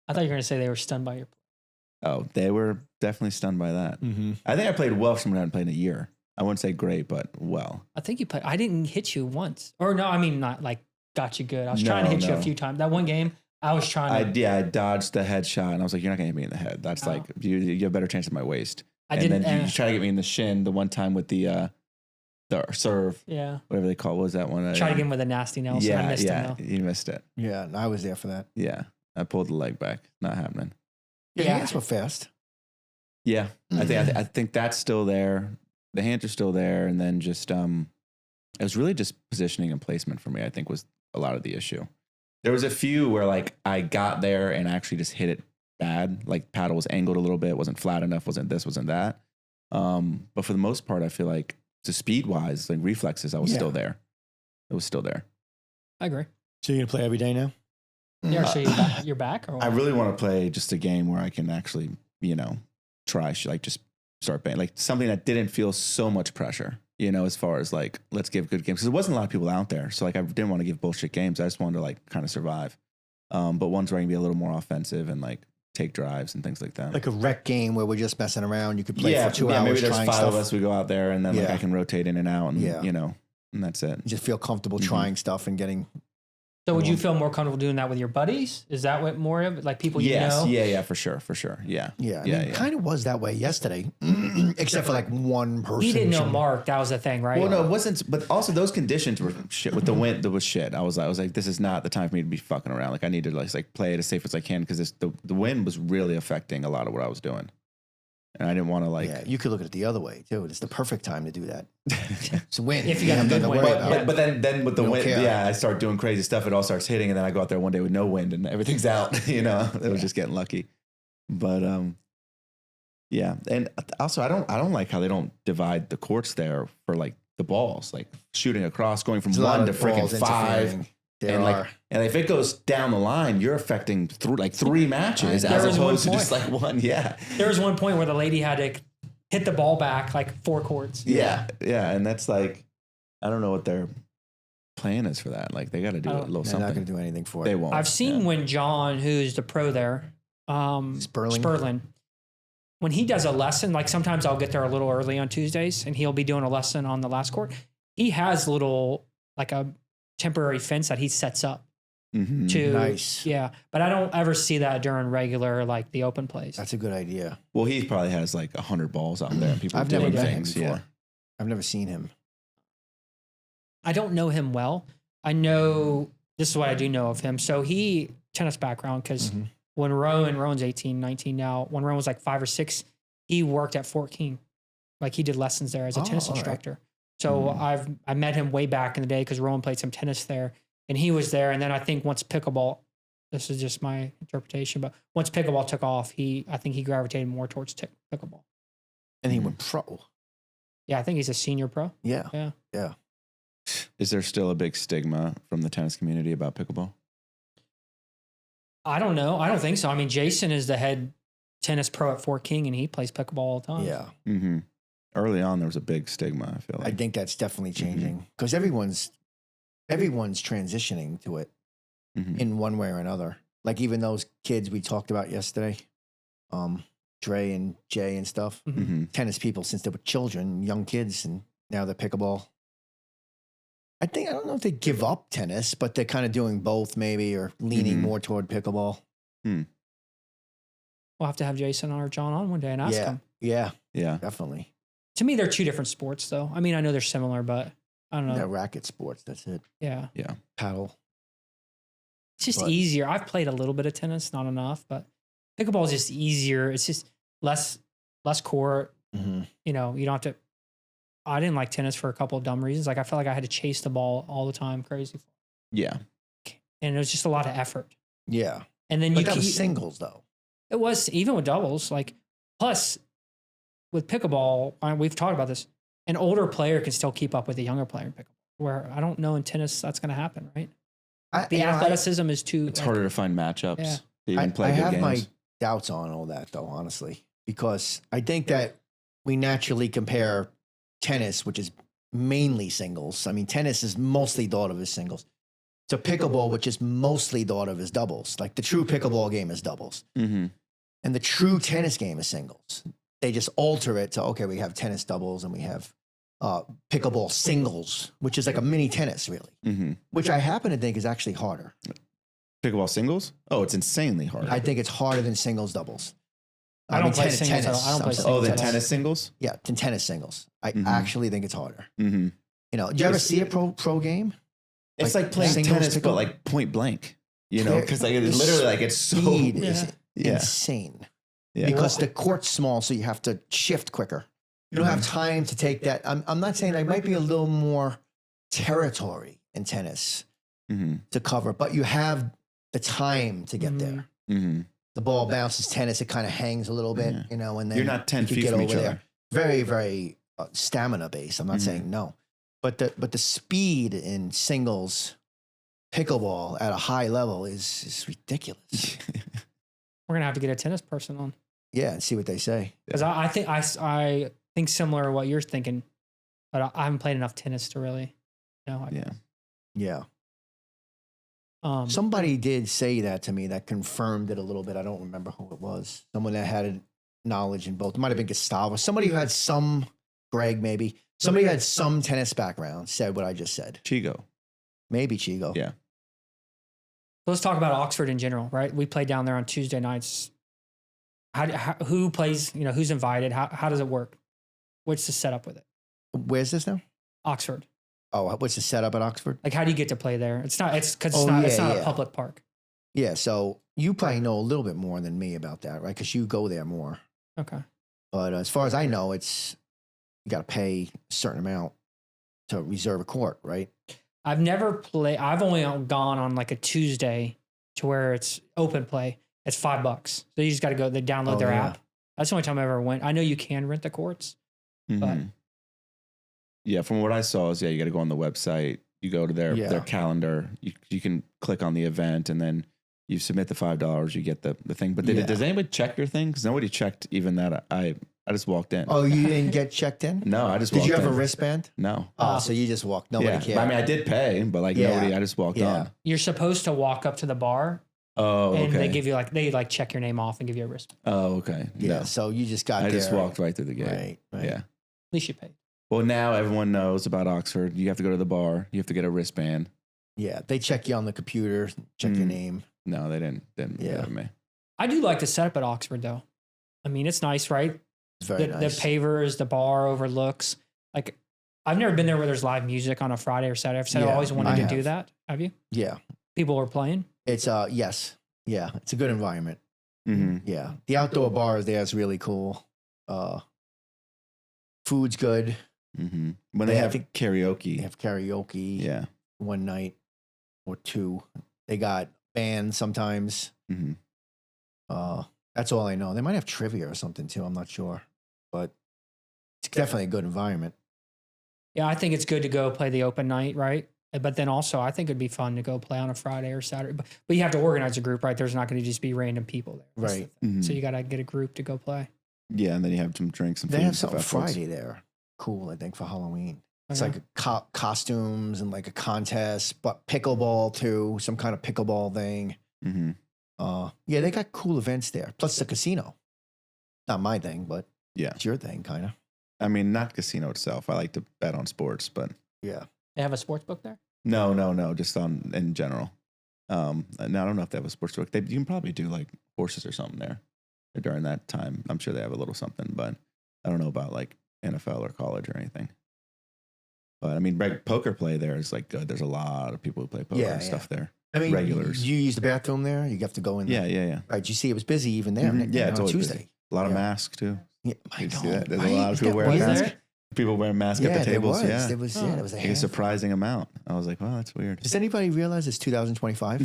A: I thought you were gonna say they were stunned by your play.
B: Oh, they were definitely stunned by that.
C: Mm-hmm.
B: I think I played well for someone who hadn't played in a year. I wouldn't say great, but well.
A: I think you played. I didn't hit you once, or no, I mean not like got you good. I was trying to hit you a few times. That one game, I was trying to.
B: I dodged the headshot, and I was like, "You're not gonna hit me in the head. That's like you have a better chance at my waist."
A: I
B: and
A: didn't.
B: Then you try to get me in the shin the one time with the serve.
A: Yeah.
B: Whatever they call it. What was that one?
A: Try to get him with a nasty nail. So I missed him though.
B: You missed it.
C: Yeah, I was there for that.
B: Yeah, I pulled the leg back. Not happening.
C: Yeah, hands were fast.
B: Yeah, I think that's still there. The hands are still there, and then just it was really just positioning and placement for me. I think was a lot of the issue. There was a few where like I got there and actually just hit it bad. Like paddle was angled a little bit, wasn't flat enough, wasn't this, wasn't that. But for the most part, I feel like the speed wise, like reflexes, I was still there. It was still there.
A: I agree.
C: So you're gonna play every day now?
A: Yeah, so you're back? Or what?
B: I really want to play just a game where I can actually, try, like just start playing, like something that didn't feel so much pressure, as far as like, let's give good games. Because there wasn't a lot of people out there. So like, I didn't want to give bullshit games. I just wanted to like kind of survive. But ones where I can be a little more offensive and like take drives and things like that.
C: Like a rec game where we're just messing around. You could play for 2 hours.
B: Maybe there's
C: trying
B: 5
C: stuff.
B: of us. We go out there and then like I can rotate in and out and, and that's it.
C: You just feel comfortable trying stuff and getting.
A: So would you feel more comfortable doing that with your buddies? Is that what more of it? Like people you know?
B: Yeah, for sure. Yeah.
C: Yeah. It kind of was that way yesterday, except for like one person.
A: He didn't know Mark. That was the thing, right?
B: Well, no, it wasn't. But also those conditions were shit. With the wind, there was shit. I was like, this is not the time for me to be fucking around. Like I need to like play it as safe as I can because the wind was really affecting a lot of what I was doing, and I didn't want to like.
C: Yeah, you could look at it the other way too. It's the perfect time to do that. It's a win.
A: If you got
C: nothing to worry about.
B: But then with the wind,
C: care.
B: I start doing crazy stuff. It all starts hitting, and then I go out there one day with no wind, and everything's out. It was just getting lucky. But yeah, and also I don't like how they don't divide the courts there for like the balls, like shooting across, going from 1 to freaking 5. And if it goes down the line, you're affecting like 3 matches as opposed to just like one. Yeah,
A: there was one point where the lady had to hit the ball back like 4 courts.
B: Yeah, and that's like I don't know what their plan is for that. Like they got to do a little something.
C: They're not going to do anything for it.
B: They won't.
A: I've seen when John, who's the pro there, Sperling, when he does a lesson, like sometimes I'll get there a little early on Tuesdays and he'll be doing a lesson on the last court. He has little like a temporary fence that he sets up to
C: nice.
A: Yeah. But I don't ever see that during regular, like the open plays.
C: That's a good idea.
B: Well, he probably has like 100 balls out there and people
C: I've
B: doing
C: never met
B: things.
C: him before.
B: Yeah.
C: I've never seen him.
A: I don't know him well. I know this is what I do know of him. So he tennis background because when Rowan's 18, 19 now, when Rowan was like 5 or 6, he worked at Fort King. Like he did lessons there as a tennis instructor. Right. So I met him way back in the day because Rowan played some tennis there and he was there. And then I think once pickleball, this is just my interpretation, but once pickleball took off, I think he gravitated more towards pickleball.
C: And he went pro.
A: Yeah, I think he's a senior pro.
C: Yeah.
B: Is there still a big stigma from the tennis community about pickleball?
A: I don't know. I don't think so. I mean, Jason is the head tennis pro at Fort King, and he plays pickleball all the time.
C: Yeah.
B: Mm-hmm. Early on, there was a big stigma, I feel like.
C: I think that's definitely changing because everyone's transitioning to it in one way or another. Like even those kids we talked about yesterday, Dre and Jay and stuff, tennis people since they were children, young kids, and now they're pickleball. I don't know if they give up tennis, but they're kind of doing both maybe or leaning more toward pickleball.
A: We'll have to have Jason or John on one day and ask him.
C: Yeah,
B: Yeah.
C: definitely.
A: To me, they're two different sports, though. I mean, I know they're similar, but I don't know.
C: They're racket sports. That's it.
A: Yeah.
B: Yeah.
C: Paddle.
A: It's just easier. I've played a little bit of tennis, not enough, but pickleball is just easier. It's just less court. You know, you don't have to. I didn't like tennis for a couple of dumb reasons. Like I felt like I had to chase the ball all the time, crazy.
B: Yeah.
A: And it was just a lot of effort.
C: Yeah.
A: And then
C: But that was singles though.
A: It was even with doubles. Like plus with pickleball, we've talked about this. An older player can still keep up with a younger player in pickleball. Where I don't know in tennis that's going to happen, right? The athleticism is too.
B: It's harder to find matchups.
A: Yeah.
B: To even play
C: I
B: good
C: have
B: games.
C: my doubts on all that though, honestly, because I think that we naturally compare tennis, which is mainly singles. I mean, tennis is mostly thought of as singles. To pickleball, which is mostly thought of as doubles. Like the true pickleball game is doubles. And the true tennis game is singles. They just alter it to, okay, we have tennis doubles and we have pickleball singles, which is like a mini tennis, really, which I happen to think is actually harder.
B: Pickleball singles? Oh, it's insanely hard.
C: I think it's harder than singles doubles.
A: I don't play singles. I don't play singles.
B: Oh, the tennis singles?
C: Yeah, than tennis singles. I actually think it's harder.
B: Mm-hmm.
C: You know, do you ever see a pro game?
B: It's like playing
C: singles
B: tennis, but like point blank. You know, because like it's literally like it's so
C: speed is insane.
B: Yeah.
C: Because the court's small, so you have to shift quicker. You don't have time to take that. I'm not saying there might be a little more territory in tennis to cover, but you have the time to get there. The ball bounces tennis, it kind of hangs a little bit, you know, and then
B: you're not 10
C: you
B: feet from each other.
C: Very, very stamina based. I'm not saying no, but the speed in singles pickleball at a high level is ridiculous.
A: We're gonna have to get a tennis person on.
C: Yeah, and see what they say.
A: Because I think similar to what you're thinking, but I haven't played enough tennis to really know.
C: Yeah. Somebody did say that to me that confirmed it a little bit. I don't remember who it was. Someone that had knowledge in both. It might have been Gustavo. Somebody who had Greg maybe. Somebody who had some tennis background said what I just said.
B: Chigo.
C: Maybe Chigo.
B: Yeah.
A: Let's talk about Oxford in general, right? We play down there on Tuesday nights. Who plays, you know, who's invited? How does it work? What's the setup with it?
C: Where's this now?
A: Oxford.
C: Oh, what's the setup at Oxford?
A: Like, how do you get to play there? It's not a public park.
C: Yeah. So you probably know a little bit more than me about that, right? Because you go there more.
A: Okay.
C: But as far as I know, you got to pay a certain amount to reserve a court, right?
A: I've never played. I've only gone on like a Tuesday to where it's open play. It's $5. So you just got to go. They download their app. That's the only time I ever went. I know you can rent the courts, but
B: yeah, from what I saw is you got to go on the website. You go to their calendar. You can click on the event, and then you submit the $5. You get the thing. But does anybody check your thing? Because nobody checked even that. I just walked in.
C: Oh, you didn't get checked in?
B: No, I just walked in.
C: Did you have a wristband?
B: No.
C: Oh, so you just walked. Nobody cared.
B: I mean, I did pay, but nobody. I just walked on.
A: You're supposed to walk up to the bar.
B: Oh, okay.
A: And they give you they check your name off and give you a wristband.
B: Oh, okay.
C: Yeah.
B: No.
C: So you just got there.
B: I just walked right through the gate.
C: Right.
B: Yeah.
A: At least you paid.
B: Well, now everyone knows about Oxford. You have to go to the bar. You have to get a wristband.
C: Yeah. They check you on the computer, check your name.
B: No, they didn't have me.
A: I do like the setup at Oxford, though. I mean, it's nice, right?
C: It's very nice.
A: The pavers, the bar overlooks. Like, I've never been there where there's live music on a Friday or Saturday. I've always wanted to do that. Have you?
C: Yeah.
A: People were playing?
C: It's, yes. Yeah. It's a good environment.
B: Mm-hmm.
C: Yeah. The outdoor bar there is really cool. Food's good.
B: Mm-hmm. When they have karaoke.
C: They have karaoke.
B: Yeah.
C: One night or two. They got bands sometimes.
B: Mm-hmm.
C: That's all I know. They might have trivia or something too. I'm not sure, but it's definitely a good environment.
A: Yeah, I think it's good to go play the open night, right? But then also, I think it'd be fun to go play on a Friday or Saturday. But you have to organize a group, right? There's not going to just be random people there. That's
C: Right.
A: the thing. So you got to get a group to go play.
B: Yeah, and then you have some drinks and
C: They
B: food
C: have
B: and stuff
C: something
B: afterwards.
C: Friday there. Cool, I think, for Halloween. It's
A: Okay.
C: like costumes and like a contest, but pickleball too, some kind of pickleball thing.
B: Mm-hmm.
C: Yeah, they got cool events there. Plus the casino. Not my thing, but
B: Yeah.
C: it's your thing, kind of.
B: I mean, not casino itself. I like to bet on sports, but
C: Yeah.
A: They have a sports book there?
B: no, just on in general. And I don't know if they have a sports book. You can probably do like horses or something there during that time. I'm sure they have a little something, but I don't know about like NFL or college or anything. But I mean, poker play there is like good. There's a lot of people who play poker and stuff there.
C: I mean,
B: Regulars.
C: You use the bathroom there. You have to go in there.
B: Yeah.
C: Right. You see, it was busy even there.
B: Mhm. Yeah, it's
C: on
B: always
C: Tuesday.
B: busy. A lot of masks too.
C: Yeah, I
B: You
C: know.
B: see that? There's
C: right?
B: a lot of people
C: There
B: wearing
C: was-
B: masks. People wearing masks
C: Yeah,
B: at the tables.
C: there was.
B: Yeah,
C: There was.
A: Oh.
C: Yeah, there was a
B: like a
C: handful.
B: surprising amount. I was like, wow, that's weird.
C: Does anybody realize it's 2025?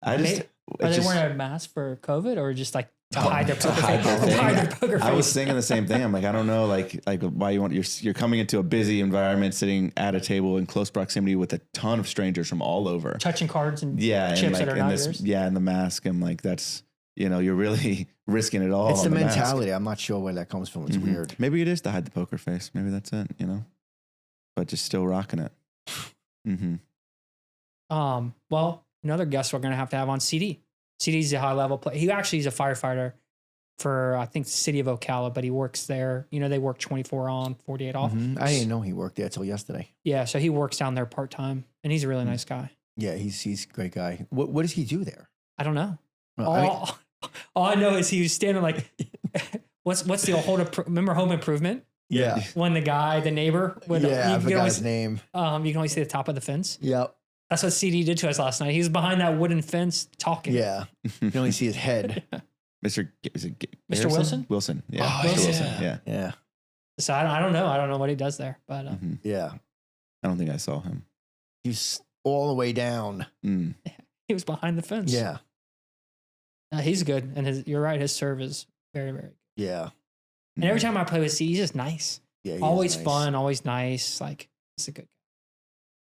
B: I just,
A: Are they
B: just
A: wearing a mask for COVID or just like to
B: Oh,
A: hide their
B: to
A: poker
B: hide
A: face?
B: their
A: To hide
B: thing.
A: their poker
B: I was
A: face.
B: thinking the same thing. I'm like, I don't know, like why you're coming into a busy environment, sitting at a table in close proximity with a ton of strangers from all over.
A: Touching cards and
B: Yeah, and
A: chips
B: like
A: that are
B: in
A: not
B: this,
A: yours.
B: yeah, and the mask. I'm like, that's you're really risking it all.
C: It's
B: on
C: the
B: mask.
C: mentality. I'm not sure where that comes from. It's
B: Mhm.
C: weird.
B: Maybe it is to hide the poker face. Maybe that's it. But just still rocking it. Mm-hmm.
A: Well, another guest we're gonna have to have on CD. CD's a high level player. He actually is a firefighter for I think the city of Ocala, but he works there. They work 24 on, 48 off.
C: Mhm. I didn't know he worked there till yesterday.
A: Yeah, so he works down there part time, and he's a really nice guy.
C: Yeah, he's a great guy. What does he do there?
A: I don't know.
C: Well, I mean-
A: All I know is he was standing like, what's the old remember Home Improvement?
C: yeah,
A: When the neighbor,
C: I
A: you
C: forgot
A: can
C: his name.
A: only see the top of the fence.
C: Yep.
A: That's what CD did to us last night. He was behind that wooden fence talking.
C: Yeah, you can only see his head.
B: Mr. Is it
A: Mr.
B: Garrison?
A: Wilson?
B: Wilson. Yeah.
C: Oh,
B: Mr.
A: yeah.
B: Wilson. Yeah.
C: Yeah,
A: So I don't know. I don't know what he does there, but
B: Mhm.
C: yeah.
B: I don't think I saw him.
C: He's all the way down.
B: Mm.
A: he was behind the fence.
C: Yeah,
A: He's good, and you're right. His serve is very, very good.
C: yeah,
A: And every time I play with CD, he's just nice.
C: yeah. he is
A: Always
C: nice.
A: fun, always nice. Like, it's a good.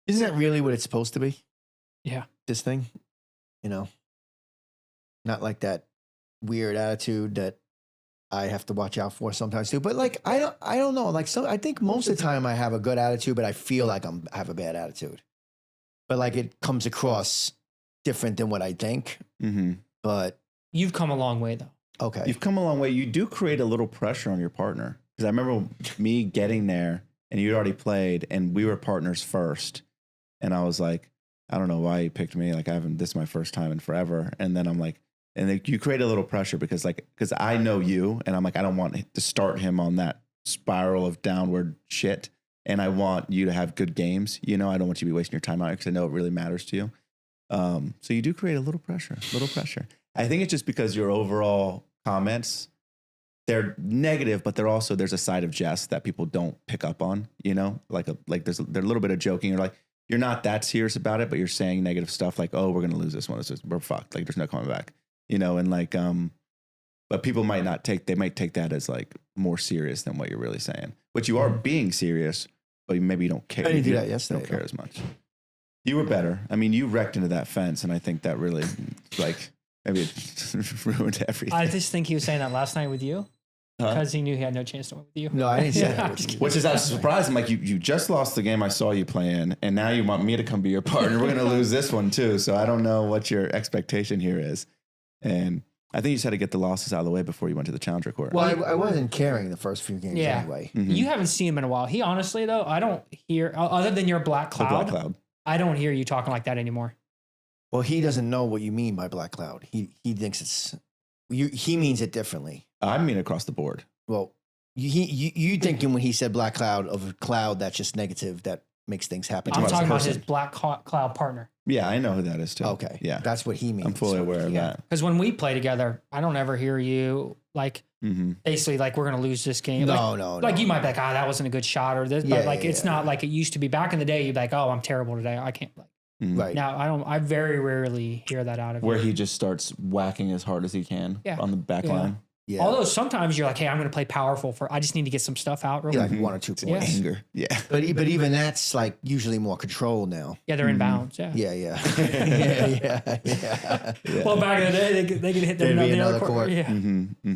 C: Isn't that really what it's supposed to be?
A: Yeah.
C: This thing, not like that weird attitude that I have to watch out for sometimes too. But like, I don't know. Like, I think most of the time I have a good attitude, but I feel like I have a bad attitude. But like, it comes across different than what I think.
B: Mm-hmm.
C: But
A: You've come a long way though.
C: okay,
B: You've come a long way. You do create a little pressure on your partner. Because I remember me getting there and you'd already played and we were partners first. And I was like, I don't know why you picked me. Like, this is my first time in forever. And then I'm like, you create a little pressure because I know you and I'm like, I don't want to start him on that spiral of downward shit. And I want you to have good games. I don't want you to be wasting your time out here because I know it really matters to you. So you do create a little pressure. I think it's just because your overall comments, they're negative, but there's a side of jest that people don't pick up on, like there's a little bit of joking or like, you're not that serious about it, but you're saying negative stuff like, oh, we're going to lose this one. We're fucked. Like there's no coming back, and like, but people might take that as like more serious than what you're really saying, but you are being serious, but maybe you don't care.
C: I didn't do
B: You
C: that yesterday,
B: don't care as much. You were better. I mean, you wrecked into that fence, and I think that really, like, maybe it ruined everything.
A: I just think he was saying that last night with you
B: Huh?
A: because he knew he had no chance to win with you.
C: no, I didn't say
A: Yeah,
C: that.
A: I'm
C: with
A: just
C: you.
B: Which is actually surprising. Like, you just lost the game I saw you playing, and now you want me to come be your partner. We're going to lose this one, too. So I don't know what your expectation here is. And I think you just had to get the losses out of the way before you went to the Challenger Court.
C: Well, I wasn't caring the first few games
A: Yeah.
C: anyway.
B: Mhm.
A: You haven't seen him in a while. He honestly though, I don't hear other than your black
B: The
A: cloud.
B: Black Cloud.
A: I don't hear you talking like that anymore.
C: Well, he doesn't know what you mean by black cloud. He thinks it's he means it differently.
B: I mean across the board.
C: Well, you thinking when he said black cloud of a cloud that's just negative that makes things happen.
A: I'm
C: to us.
A: talking about
B: person.
A: his black cloud partner.
B: Yeah, I know who that is, too.
C: Okay,
B: Yeah.
C: that's what he means.
B: I'm fully aware of that.
A: Because when we play together, I don't ever hear you like
B: Mm-hmm.
A: basically like we're gonna lose this game.
C: No,
A: like,
C: no,
A: Like
C: no.
A: you might be like, that wasn't a good shot or this,
C: Yeah,
A: but like
C: yeah,
A: it's
C: yeah.
A: not like it used to be back in the day. You'd be like, oh, I'm terrible today. I can't play.
C: Right.
A: Now I very rarely hear that out of
B: Where
A: you.
B: he just starts whacking as hard as he can
A: Yeah.
B: on the back
A: Yeah.
B: line.
C: Yeah.
A: Although sometimes you're like, hey, I'm going to play powerful I just need to get some stuff out. Real
C: Like
A: quick.
C: 1 or 2
A: Yeah.
C: points.
B: Anger. Yeah.
C: But even that's like usually more control now.
A: Yeah, they're in bounds. Yeah.
C: Yeah. Yeah.
A: Well, back in the day, they could hit them
C: There'd be
A: in the other
C: another
A: court.
C: court.
A: Yeah.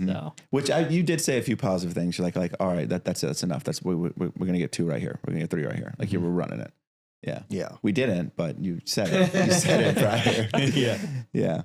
A: So.
B: Which you did say a few positive things. You're like, all right, that's it. That's enough. We're going to get 2 right here. We're going to get 3 right here. Like you were running it. Yeah.
C: Yeah.
B: We didn't, but you said it. You said it prior.
C: Yeah.
B: Yeah.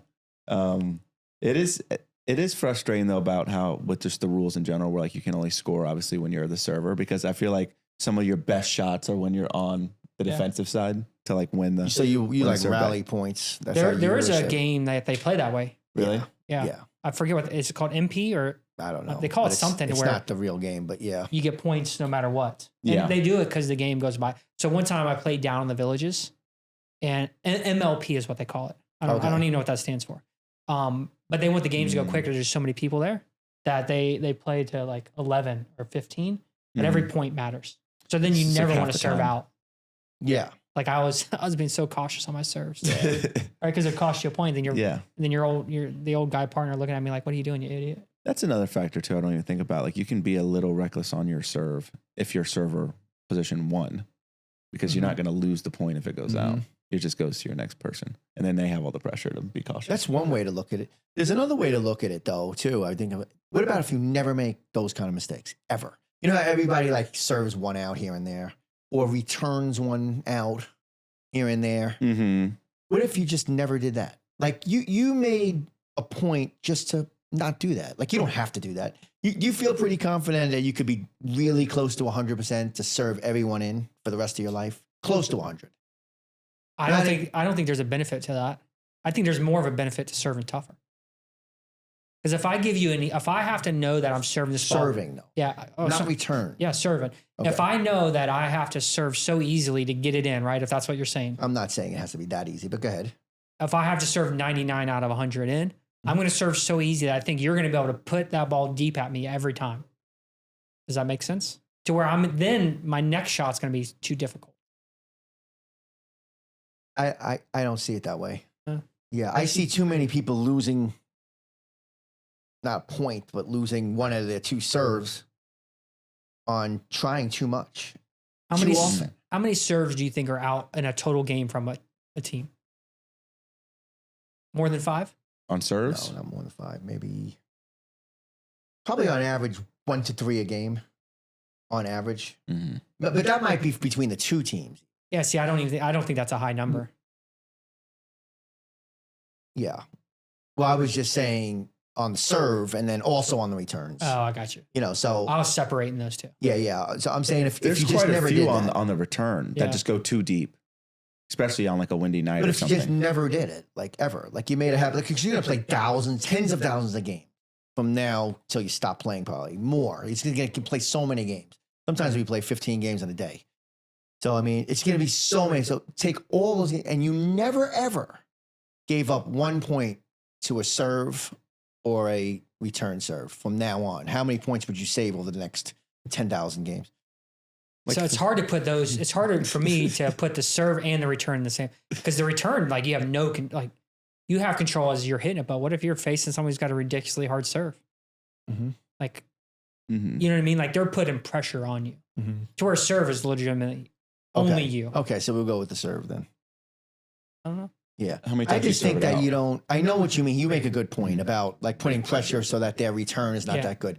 B: It is frustrating though about how with just the rules in general, where like you can only score obviously when you're the server, because I feel like some of your best shots are when you're on the defensive side to like win the.
C: So you like
B: serve
C: rally
B: back.
C: points. That's how
A: There
C: you
A: is a
C: said.
A: game that they play that way.
B: Really?
A: Yeah.
C: Yeah.
A: I forget what is it called, MP or
C: I don't know.
A: They call
C: But
A: it something
C: It's
A: where
C: not the real game, but yeah.
A: you get points no matter what. And
B: Yeah.
A: they do it because the game goes by. So one time I played down in the villages, and MLP is what they call it. I don't even know what that stands for. But they want the games to go quicker. There's so many people there that they play to like 11 or 15, but every point matters. So then you
B: So
A: never
B: half
A: want to
B: the
A: serve
B: time.
A: out.
C: Yeah.
A: Like I was being so cautious on my serves, right? Because it costs you a point. Then you're the old guy partner looking at me like, "What are you doing, you idiot?"
B: That's another factor too. I don't even think about, like, you can be a little reckless on your serve if your server position 1, because you're not going to lose the point if it goes out. It just goes to your next person, and then they have all the pressure to be cautious.
C: That's one way to look at it. There's another way to look at it though, too. I think of it. What about if you never make those kind of mistakes ever? You know how everybody like serves one out here and there or returns one out here and there?
B: Mm-hmm.
C: What if you just never did that? Like you made a point just to not do that. Like you don't have to do that. You feel pretty confident that you could be really close to 100% to serve everyone in for the rest of your life? Close to 100.
A: I don't think there's a benefit to that. I think there's more of a benefit to serving tougher. Because if I have to know that I'm serving this ball,
C: Serving though.
A: yeah,
C: Not return.
A: yeah, serving.
C: Okay.
A: If I know that I have to serve so easily to get it in, right? If that's what you're saying,
C: I'm not saying it has to be that easy, but go ahead.
A: if I have to serve 99 out of 100 in, I'm going to serve so easy that I think you're going to be able to put that ball deep at me every time. Does that make sense? To where then my next shot's going to be too difficult.
C: I don't see it that way.
A: Huh?
C: Yeah, I see too many people losing, not a point, but losing one of their 2 serves on trying too much. Too often.
A: How many serves do you think are out in a total game from a team? More than 5?
B: On serves?
C: No, not more than 5. Maybe, probably on average, 1 to 3 a game. On average, but that might be between the 2 teams.
A: Yeah. See, I don't think that's a high number.
C: Yeah. Well, I was just saying on the serve and then also on the returns.
A: Oh, I got you.
C: You know, so
A: I was separating those 2.
C: yeah. So I'm saying if
B: There's
C: you
B: quite
C: just
B: a
C: never
B: few
C: did
B: on
C: that,
B: on the return
A: Yeah.
B: that just go too deep, especially on like a windy night
C: but
B: or
C: if you
B: something.
C: just never did it, like ever, like you made it happen, because you're gonna play thousands, tens of thousands of games from now till you stop playing, probably more. It's gonna play so many games. Sometimes we play 15 games in a day. So I mean, it's gonna be so many. So take all those, and you never ever gave up 1 point to a serve or a return serve from now on. How many points would you save over the next 10,000 games?
A: So it's hard to put those. It's harder for me to put the serve and the return in the same, because the return, like you have you have control as you're hitting it. But what if you're facing someone who's got a ridiculously hard serve? Like, you know what I mean? Like they're putting pressure on you to where serve is legitimately only you.
C: Okay, so we'll go with the serve then.
A: I don't know.
C: Yeah.
B: How many
C: I
B: times
C: just
B: you serve
C: think
B: it
C: that
B: out?
C: you don't, I know what you mean. You make a good point about like putting pressure so that their return is not
A: Yeah.
C: that good.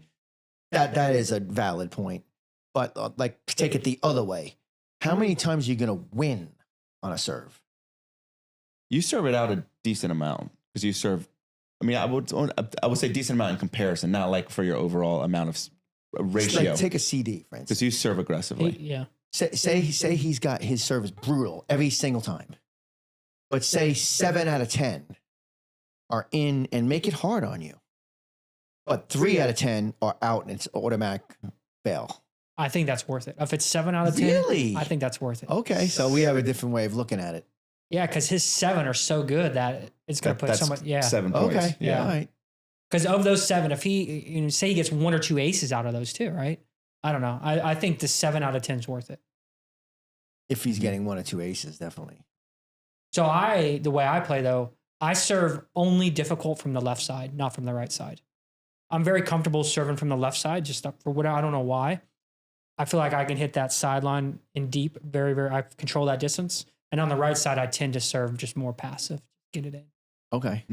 C: That is a valid point. But like take it the other way. How many times are you going to win on a serve?
B: You serve it out a decent amount because you serve. I mean, I would say decent amount in comparison, not like for your overall amount of ratio.
C: Like take a CD, for
B: Because
C: instance.
B: you serve aggressively.
A: Yeah.
C: Say he's got his serve is brutal every single time. But say 7 out of 10 are in and make it hard on you. But 3 out of 10 are out and it's automatic fail.
A: I think that's worth it. If it's 7 out of 10,
C: Really?
A: I think that's worth it.
C: Okay, so we have a different way of looking at it.
A: Yeah, because his 7 are so good that it's going to put so much. Yeah.
B: 7 points.
C: Okay,
A: Yeah.
C: all right.
A: Because of those 7, if he, say he gets 1 or 2 aces out of those too, right? I don't know. I think the 7 out of 10 is worth it.
C: If he's getting 1 or 2 aces, definitely.
A: So the way I play though, I serve only difficult from the left side, not from the right side. I'm very comfortable serving from the left side, just up for what I don't know why. I feel like I can hit that sideline in deep, very, very. I control that distance. And on the right side, I tend to serve just more passive, get it in.
C: Okay.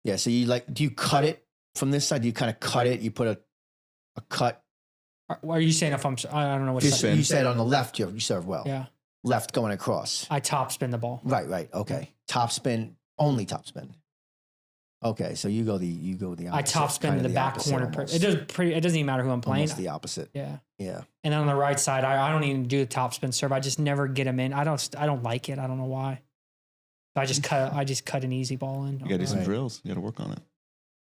C: Yeah. So do you cut it from this side? Do you kind of cut it? You put a cut.
A: Are you saying if I don't know what
C: you said on the left, you serve well.
A: Yeah.
C: Left going across.
A: I top spin the ball.
C: Right. Okay. Top spin, only top spin. Okay, so you go the opposite.
A: I top spin in the back corner. It doesn't even matter who I'm playing.
C: Almost the opposite.
A: Yeah.
C: Yeah.
A: And then on the right side, I don't even do the top spin serve. I just never get them in. I don't like it. I don't know why. I just cut an easy ball in.
B: You gotta do some drills. You gotta work on it.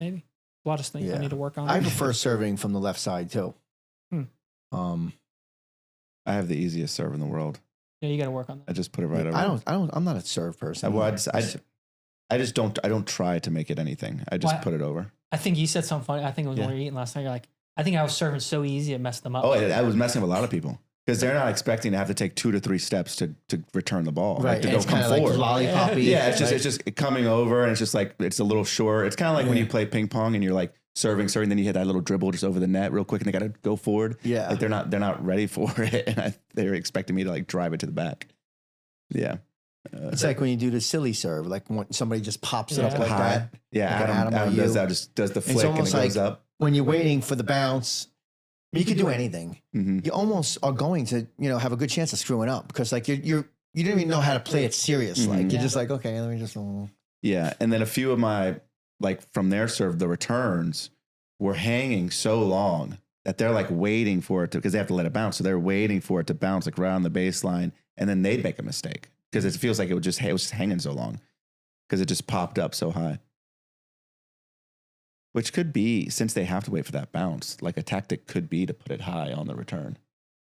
A: Maybe. A lot of things I need to work on.
C: I prefer serving from the left side too.
B: I have the easiest serve in the world.
A: Yeah, you gotta work on that.
B: I just put it right over.
C: I'm not a serve person.
B: I just don't try to make it anything. I just put it over.
A: I think you said something funny. I think it was when we were eating last night. You're like, I think I was serving so easy it messed them up.
B: Oh, I was messing up a lot of people because they're not expecting to have to take 2 to 3 steps to return the ball,
C: right?
B: Like to go
C: it's
B: come forward.
C: Like lollipop-y.
B: Yeah, it's just coming over, and it's just like it's a little short. It's kind of like when you play ping pong and you're like serving, then you hit that little dribble just over the net real quick, and they got to go forward.
C: Yeah,
B: like they're not ready for it, and they're expecting me to like drive it to the back. Yeah.
C: It's like when you do the silly serve, like when somebody just pops it up like that.
B: Yeah,
C: like
B: Adam does that, just does the flick and it goes up.
C: When you're waiting for the bounce, you can do anything. You almost are going to, have a good chance of screwing up because like you don't even know how to play it serious. Like you're just like, okay, let me just.
B: Yeah, and then a few of my from their serve, the returns were hanging so long that they're like waiting for it to because they have to let it bounce, so they're waiting for it to bounce like around the baseline, and then they'd make a mistake. Because it feels like it was just hanging so long because it just popped up so high. Which could be, since they have to wait for that bounce, like a tactic could be to put it high on the return.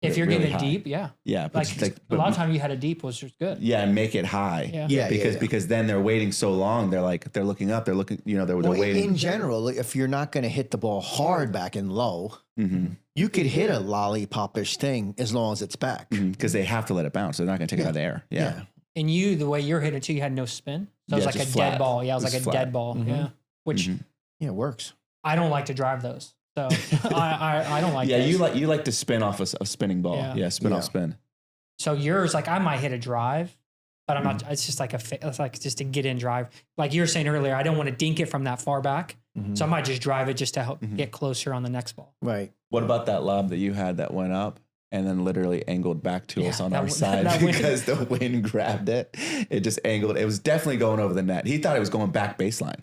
A: If you're getting it deep, yeah.
B: Yeah.
A: But a lot of time you had it deep was just good.
B: Yeah, and make it high.
A: Yeah.
B: Because then they're waiting so long, they're looking up, they're looking, they're waiting.
C: In general, if you're not going to hit the ball hard back and low, you could hit a lollipop-ish thing as long as it's back.
B: Because they have to let it bounce. They're not going to take it out of the air. Yeah.
A: And the way you're hitting it too, you had no spin. So it was like a dead ball. Yeah, it was like a dead ball. Yeah. Which
C: it works.
A: I don't like to drive those. So I don't like those.
B: you like to spin off a spinning ball. Yeah, off spin.
A: So yours, like I might hit a drive, but I'm not, it's just like it's like just a get in drive. Like you were saying earlier, I don't want to dink it from that far back. So I might just drive it just to help get closer on the next ball.
C: Right.
B: What about that lob that you had that went up and then literally angled back to us on our side because the wind grabbed it? It just angled. It was definitely going over the net. He thought it was going back baseline.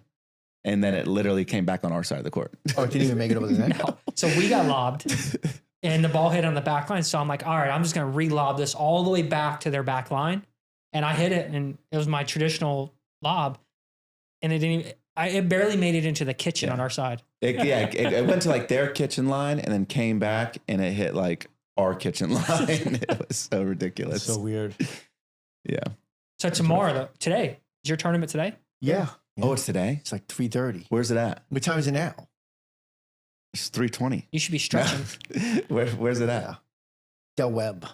B: And then it literally came back on our side of the court.
C: Oh, it didn't even make it over the net?
A: No. So we got lobbed and the ball hit on the back line. So I'm like, all right, I'm just going to re-lob this all the way back to their back line. And I hit it and it was my traditional lob. And it barely made it into the kitchen on our side.
B: It went to like their kitchen line and then came back and it hit like our kitchen line. It was so ridiculous.
C: So weird.
B: Yeah.
A: So today, is your tournament today?
C: Yeah.
B: Oh, it's today?
C: It's like 3:30.
B: Where's it at?
C: What time is it now?
B: It's 3:20.
A: You should be stretching.
B: Where's it at?
C: Del Webb.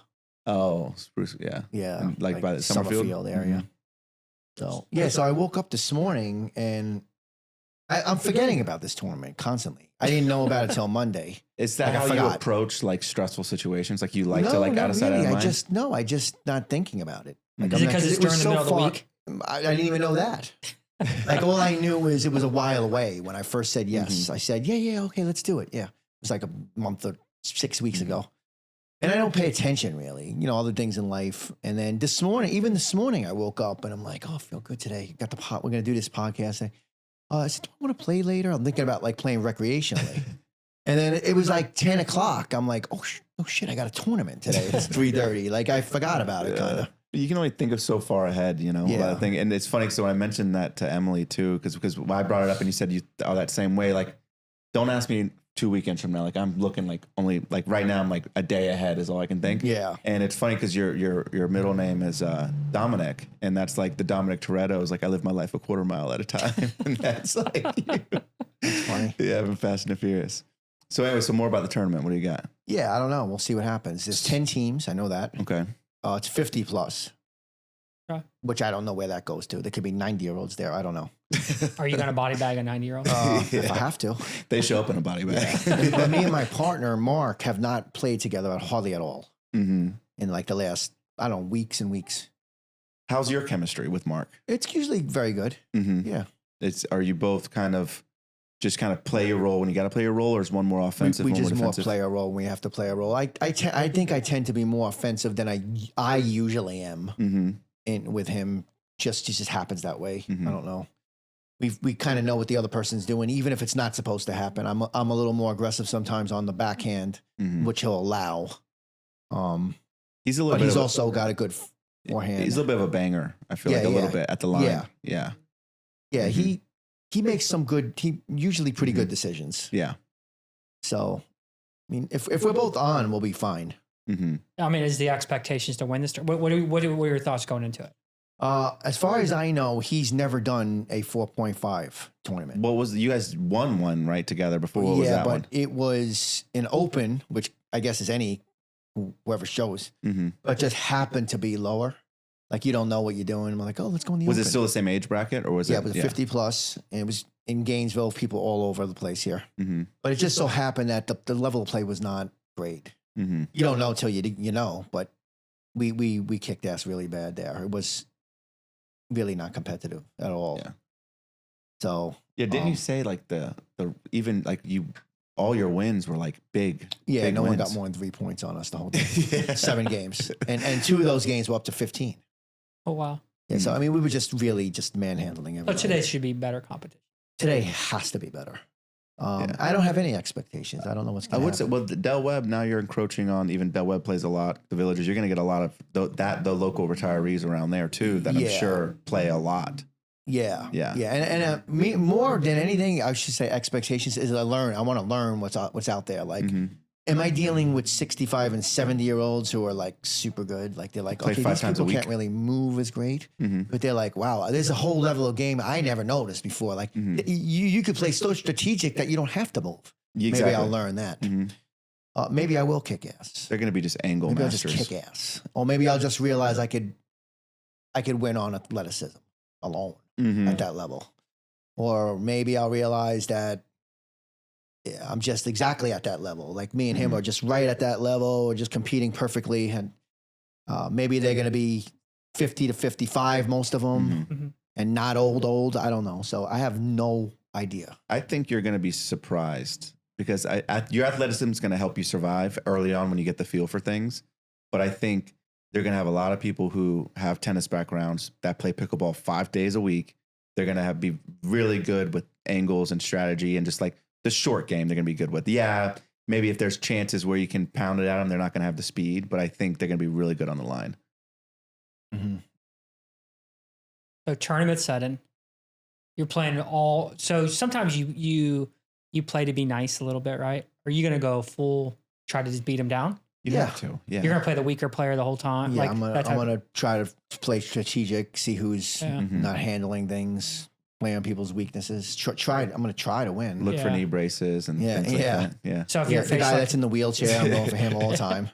B: Oh, Spruce. Yeah.
C: Yeah.
B: And like by the Summerfield
C: area. So so I woke up this morning and I'm forgetting about this tournament constantly. I didn't know about it till Monday.
B: Is that how you approach like stressful situations? Like you like to like out of sight, out of mind?
C: I just not thinking about it. Like,
A: is it because it's during the middle of the week?
C: I didn't even know that. Like all I knew was it was a while away when I first said yes. I said, yeah, okay, let's do it. Yeah. It was like a month or 6 weeks ago. And I don't pay attention really, other things in life. And then this morning I woke up and I'm like, oh, I feel good today. Got we're going to do this podcast. I said, do I want to play later? I'm thinking about like playing recreationally. And then it was like 10 o'clock. I'm like, oh shit, I got a tournament today. It's 3:30. Like I forgot about it kind of.
B: You can only think of so far ahead, about a thing. And it's funny. So I mentioned that to Emily too, because I brought it up and you said you are that same way. Like, don't ask me 2 weekends from now. Like I'm looking like only like right now I'm like a day ahead is all I can think.
C: Yeah.
B: And it's funny because your middle name is Dominic, and that's like the Dominic Toretto is like I live my life a quarter mile at a time, and that's like you.
C: That's funny.
B: Yeah, I'm Fast and Furious. So anyway, more about the tournament. What do you got?
C: Yeah, I don't know. We'll see what happens. There's 10 teams. I know that.
B: Okay.
C: It's 50 plus.
A: Okay.
C: which I don't know where that goes to. There could be 90-year-olds there. I don't know.
A: Are you going to body bag a 90-year-old?
C: If I have to.
B: They show up in a body bag.
C: But me and my partner, Mark, have not played together hardly at all in like the last, I don't know, weeks and weeks.
B: How's your chemistry with Mark?
C: It's usually very good. Yeah.
B: Are you both kind of play your role when you got to play your role, or is one more offensive?
C: We
B: one
C: just
B: more
C: more play a role when we have to play a role. I think I tend to be more offensive than I usually am with him. Just happens that way. I don't know. We kind of know what the other person's doing, even if it's not supposed to happen. I'm a little more aggressive sometimes on the backhand, which he'll allow.
B: He's a little.
C: But he's also got a good forehand.
B: He's a little bit of a banger. I feel like a little bit at the line. Yeah. He makes some good. He usually pretty good decisions. Yeah.
C: So, I mean, if we're both on, we'll be fine.
A: I mean, is the expectations to win this? What are your thoughts going into it?
C: As far as I know, he's never done a 4.5 tournament.
B: What was you guys won one right together before? What was that one?
C: It was an open, which I guess is whoever shows, but just happened to be lower. Like you don't know what you're doing. I'm like, oh, let's go in the open.
B: Was it still the same age bracket, or was it?
C: Yeah, it was 50 plus, and it was in Gainesville. People all over the place here, but it just so happened that the level of play was not great. You don't know till you know, but we kicked ass really bad there. It was really not competitive at all. Yeah. So
B: didn't you say like the even like all your wins were like big?
C: Yeah,
B: big
C: no
B: wins.
C: one got more than 3 points on us the whole time. 7 games, and 2 of those games were up to 15.
A: Oh wow.
C: Yeah, so I mean, we were just really manhandling everything.
A: But today should be better competition.
C: Today has to be better. I don't have any expectations. I don't know what's going to happen.
B: I would say, Del Webb, now you're encroaching on, even Del Webb plays a lot, the Villagers. You're going to get a lot of the local retirees around there too that I'm sure play a lot.
C: Yeah. And me, more than anything, I should say expectations is I want to learn what's out there. Like, am I dealing with 65 and 70-year-olds who are like super good? Like they're like,
B: play
C: okay,
B: 5
C: these
B: times
C: people
B: a week.
C: can't really move as great, but they're like, wow, there's a whole level of game I never noticed before. Like you could play so strategic that you don't have to move.
B: Exactly.
C: Maybe I'll learn that. Maybe I will kick ass.
B: They're going to be just angle
C: maybe
B: masters.
C: I'll just kick ass. Or maybe I'll just realize I could win on athleticism alone at that level. Or maybe I'll realize that I'm just exactly at that level. Like me and him are just right at that level, or just competing perfectly. And maybe they're going to be 50 to 55, most of them, and not old. I don't know. So I have no idea.
B: I think you're going to be surprised because your athleticism is going to help you survive early on when you get the feel for things. But I think they're going to have a lot of people who have tennis backgrounds that play pickleball 5 days a week. They're going to be really good with angles and strategy and just like the short game they're going to be good with. Yeah, maybe if there's chances where you can pound it at them, they're not going to have the speed, but I think they're going to be really good on the line.
A: So tournament setting, you're playing all. So sometimes you play to be nice a little bit, right? Are you going to go full, try to just beat them down?
B: You have to. Yeah.
A: You're going to play the weeker player the whole time?
C: Yeah,
A: like
C: I'm going to try to play strategic, see who's not handling things. Play on people's weaknesses. I'm going to try to win.
B: Look for knee braces and things like that. Yeah.
A: So if
C: you're the guy that's in the wheelchair, I'm going for him all the time.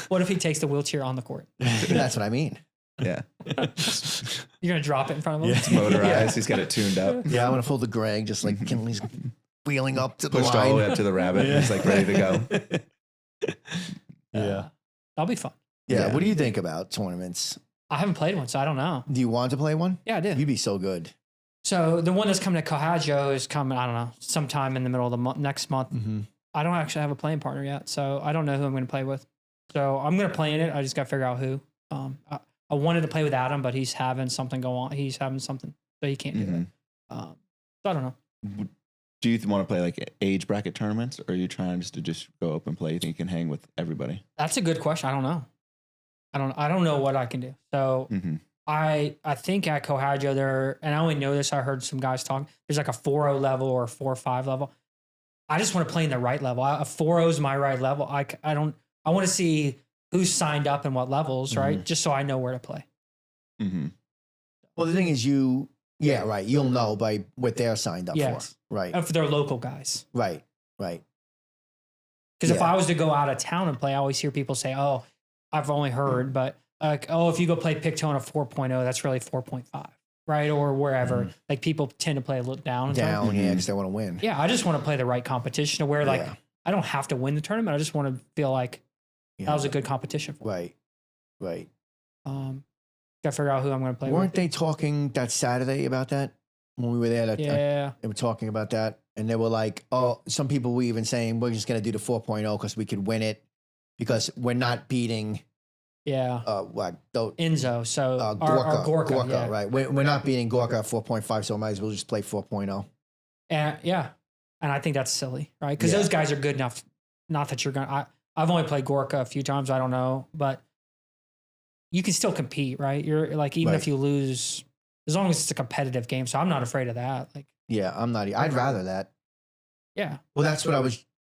A: What if he takes the wheelchair on the court?
C: That's what I mean.
B: Yeah.
A: You're going to drop it in front of him?
B: It's motorized. He's got it tuned up.
C: Yeah, I'm going to pull the Greg, just like he's wheeling up to the
B: Pushed
C: line.
B: all the way up to the rabbit. He's like ready to go.
A: That'll be fun.
C: Yeah. What do you think about tournaments?
A: I haven't played one, so I don't know.
C: Do you want to play one?
A: Yeah, I do.
C: You'd be so good.
A: So the one that's coming to Cohadjo is coming, I don't know, sometime in the middle of the next month. I don't actually have a playing partner yet, so I don't know who I'm going to play with. So I'm going to play in it. I just got to figure out who. I wanted to play with Adam, but he's having something go on. He's having something, so he can't do it. So I don't know.
B: Do you want to play like age bracket tournaments, or are you trying to just go up and play? You think you can hang with everybody?
A: That's a good question. I don't know. I don't know what I can do. So I think at Cohadjo there, and I only know this, I heard some guys talk, there's like a 4.0 level or a 4.5 level. I just want to play in the right level. A 4.0 is my right level. I want to see who's signed up and what levels, right? Just so I know where to play.
C: Well, the thing is you'll know by what they're signed up for. Right.
A: And for their local guys.
C: Right.
A: Because if I was to go out of town and play, I always hear people say, oh, I've only heard, but like, oh, if you go play Picktone at 4.0, that's really 4.5, right? Or wherever. Like people tend to play a little down.
C: Down, yeah, because they want to win.
A: Yeah, I just want to play the right competition to where like
C: Yeah.
A: I don't have to win the tournament. I just want to feel like that was a good competition for me.
C: Right.
A: Got to figure out who I'm going to play
C: Weren't
A: with.
C: they talking that Saturday about that when we were there?
A: Yeah.
C: They were talking about that, and they were like, "Oh, some people were even saying we're just going to do the 4.0 because we could win it because we're not beating
A: Yeah. Enzo. So our Gorka. Yeah.
C: right? We're not beating Gorka at 4.5, so might as well just play 4.0.
A: And yeah. And I think that's silly, right? Because those guys are good enough. Not that you're going to, I've only played Gorka a few times. I don't know, but you can still compete, right? You're like, even if you lose, as long as it's a competitive game. So I'm not afraid of that. Like,
C: yeah, I'm not. I'd rather that.
A: Yeah.
C: Well, that's what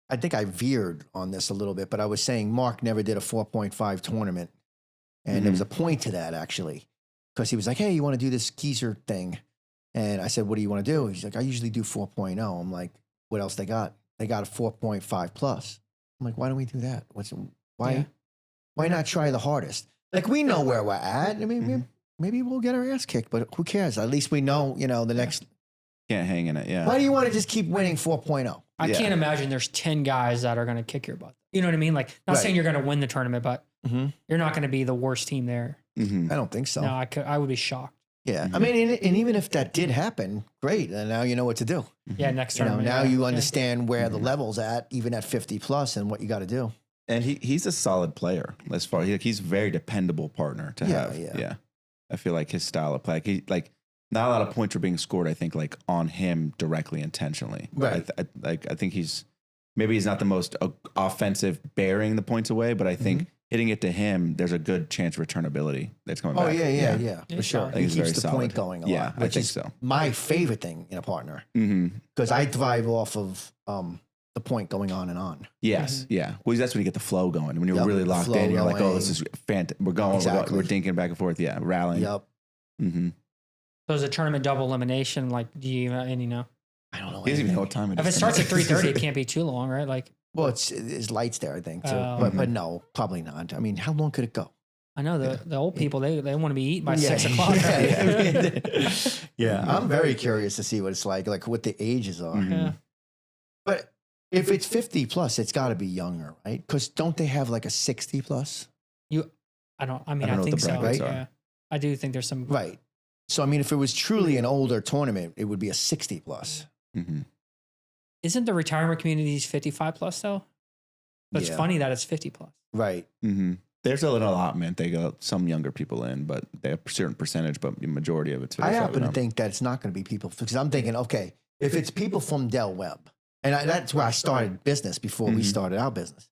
C: I think I veered on this a little bit, but I was saying Mark never did a 4.5 tournament. And there was a point to that actually, because he was like, "Hey, you want to do this geezer thing?" And I said, "What do you want to do?" He's like, "I usually do 4.0. I'm like, "What else they got?" They got a 4.5 plus. I'm like, "Why don't we do that? Why not try the hardest? Like we know where we're at. I mean, maybe we'll get our ass kicked, but who cares? At least we know, the next."
B: Can't hang in it. Yeah.
C: Why do you want to just keep winning 4.0?
A: I can't imagine there's 10 guys that are going to kick your butt. You know what I mean? Like, not saying you're going to win the tournament, but you're not going to be the worst team there.
C: I don't think so.
A: No, I would be shocked.
C: Yeah. I mean, and even if that did happen, great. And now you know what to do.
A: Yeah, next tournament.
C: Now you understand where the level's at, even at 50 plus, and what you got to do.
B: And he's a solid player as far he's a very dependable partner to have. Yeah. I feel like his style of play, not a lot of points are being scored, I think, like on him directly, intentionally.
C: Right.
B: I think he's not the most offensive bearing the points away, but I think hitting it to him, there's a good chance of returnability that's coming back.
C: Yeah, for sure. He keeps the point going a lot.
B: Yeah, I think so.
C: My favorite thing in a partner, because I thrive off of the point going on and on.
B: Yes, yeah. Well, that's when you get the flow going. When you're really locked in, you're like, oh, this is fantastic. We're going, we're dinking back and forth. Yeah, rallying.
C: Yep.
A: So is a tournament double elimination? Like, do you know?
C: I don't know.
B: He doesn't even know what time it is.
A: If it starts at 3:30, it can't be too long, right? Like,
C: well, it's lights there, I think, too. But no, probably not. I mean, how long could it go?
A: I know the old people, they want to be eaten by 6 o'clock.
C: I'm very curious to see what it's like what the ages are.
A: Yeah.
C: But if it's 50 plus, it's got to be younger, right? Because don't they have like a 60 plus?
A: I think so.
B: Right?
A: Yeah. I do think there's some.
C: Right. So, I mean, if it was truly an older tournament, it would be a 60 plus.
A: Isn't the retirement communities 55 plus though? But it's funny that it's 50 plus.
C: Right.
B: There's an allotment. They got some younger people in, but they have a certain percentage, but the majority of it's 55.
C: I happen to think that it's not going to be people, because I'm thinking, okay, if it's people from Del Webb, and that's where I started business before we started our business,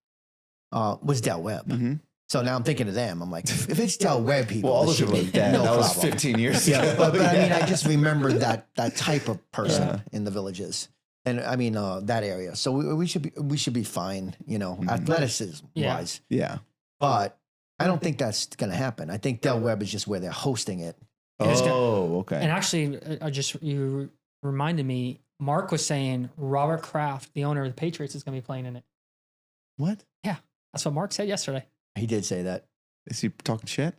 C: was Del Webb. So now I'm thinking of them. I'm like, if it's Del Webb people,
B: all those people are dead.
C: No
B: that was
C: problem.
B: 15 years ago.
C: Yeah, but I mean, I just remember that type of person in the villages, and I mean that area. So we should be fine, athleticism wise.
B: Yeah.
C: But I don't think that's going to happen. I think Del Webb is just where they're hosting it.
B: Okay.
A: And actually, you reminded me. Mark was saying Robert Kraft, the owner of the Patriots, is going to be playing in it.
B: What?
A: Yeah, that's what Mark said yesterday.
C: He did say that.
B: Is he talking shit?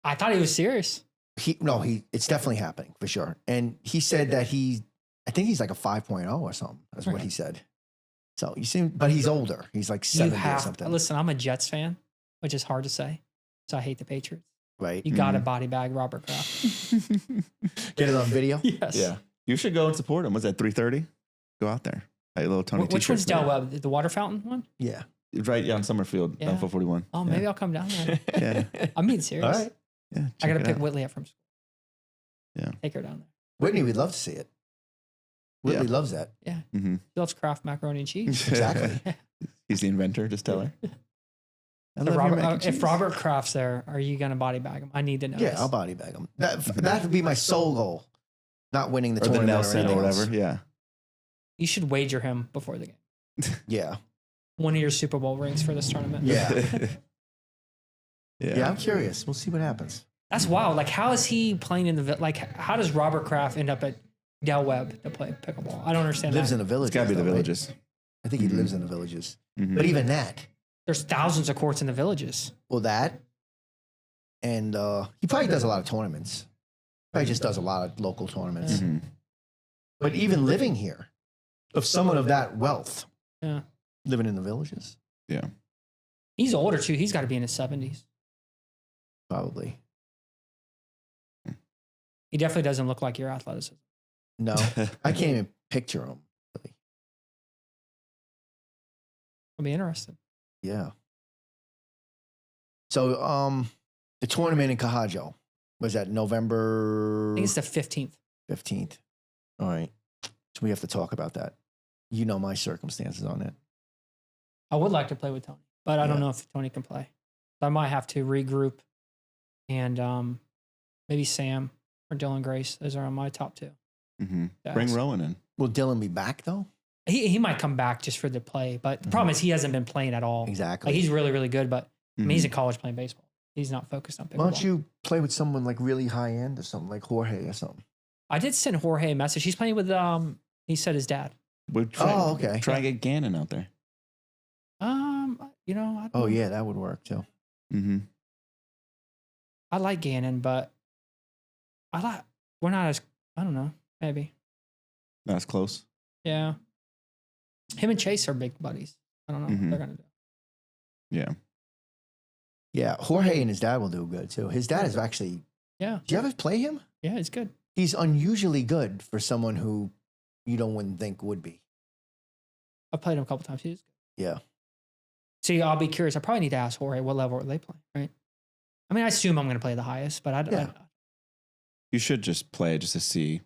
A: I thought he was serious.
C: It's definitely happening for sure. And he said that I think he's like a 5.0 or something. That's what he said. So you see, but he's older. He's like 70 or something.
A: Listen, I'm a Jets fan, which is hard to say. So I hate the Patriots.
C: Right.
A: You got to body bag Robert Kraft.
C: Get it on video?
A: Yes.
B: Yeah. You should go and support him. Was that 3:30? Go out there. A little Tony.
A: Which one's Del Webb? The water fountain one?
C: Yeah.
B: Right, on Summerfield,
A: Yeah.
B: 441.
A: Oh, maybe I'll come down there.
B: Yeah.
A: I'm being serious.
C: All right.
B: Yeah.
A: I got to pick Whitley up from school.
B: Yeah.
A: Take her down there.
C: Whitney, we'd love to see it. Whitley loves that.
A: Yeah.
B: Mm-hmm.
A: She loves Kraft macaroni and cheese.
C: Exactly.
B: He's the inventor. Just tell her.
A: If Robert Kraft's there, are you going to body bag him? I need to know.
C: Yeah, I'll body bag him. That would be my sole goal. Not winning the
B: or
C: tournament
B: the Nelson or whatever.
C: Else.
B: Yeah.
A: You should wager him before the game.
C: Yeah.
A: One of your Super Bowl rings for this tournament.
C: Yeah. Yeah, I'm curious. We'll see what happens.
A: That's wild. Like, how is he playing in the how does Robert Kraft end up at Del Webb to play pickleball? I don't understand.
C: Lives
A: that.
C: in the villages.
B: It's got to be the
C: though,
B: villages.
C: Right? I think he lives in the villages. But even that.
A: There's thousands of courts in the villages.
C: Well, that. And he probably does a lot of tournaments. Probably just does a lot of local tournaments.
B: Mm-hmm.
C: But even living here, of someone of that wealth,
A: Yeah.
C: living in the villages,
B: Yeah.
A: He's older too. He's got to be in his 70s.
C: probably.
A: He definitely doesn't look like your athleticism.
C: No, I can't even picture him. Really.
A: I'll be interested.
C: Yeah. So, the tournament in Cahajo was that November
A: I think it's the 15th.
C: 15th. All right. So we have to talk about that. You know my circumstances on it.
A: I would like to play with Tony, but I don't
C: Yeah.
A: know if Tony can play. So I might have to regroup and maybe Sam or Dylan Grace. Those are on my top two.
B: Mm-hmm.
A: Yes.
B: Bring Rowan in.
C: Will Dylan be back though?
A: He might come back just for the play, but the problem is he hasn't been playing at all.
C: Exactly.
A: Like he's really, really good, but I mean,
B: Mm-hmm.
A: he's in college playing baseball. He's not focused on pickleball.
C: Why don't you play with someone like really high end or something like Jorge or something?
A: I did send Jorge a message. He's playing with he said his dad.
B: We'll try,
C: Oh, okay.
B: Try and get Gannon out there.
A: You know, I don't
C: Oh
A: know.
C: yeah, that would work too.
B: Mm-hmm.
A: I like Gannon, but we're not as I don't know, maybe.
B: That's close.
A: Yeah. Him and Chase are big buddies. I don't know what
B: Mhm.
A: they're gonna do.
B: Yeah.
C: Yeah, Jorge and his dad will do good too. His dad is actually.
A: Yeah.
C: Do you ever play him?
A: Yeah, it's good.
C: He's unusually good for someone who you wouldn't think would be.
A: I've played him a couple times. He's good.
C: Yeah.
A: See, I'll be curious. I probably need to ask Jorge what level are they playing, right? I mean, I assume I'm gonna play the highest, but
C: Yeah.
B: You should just play just to see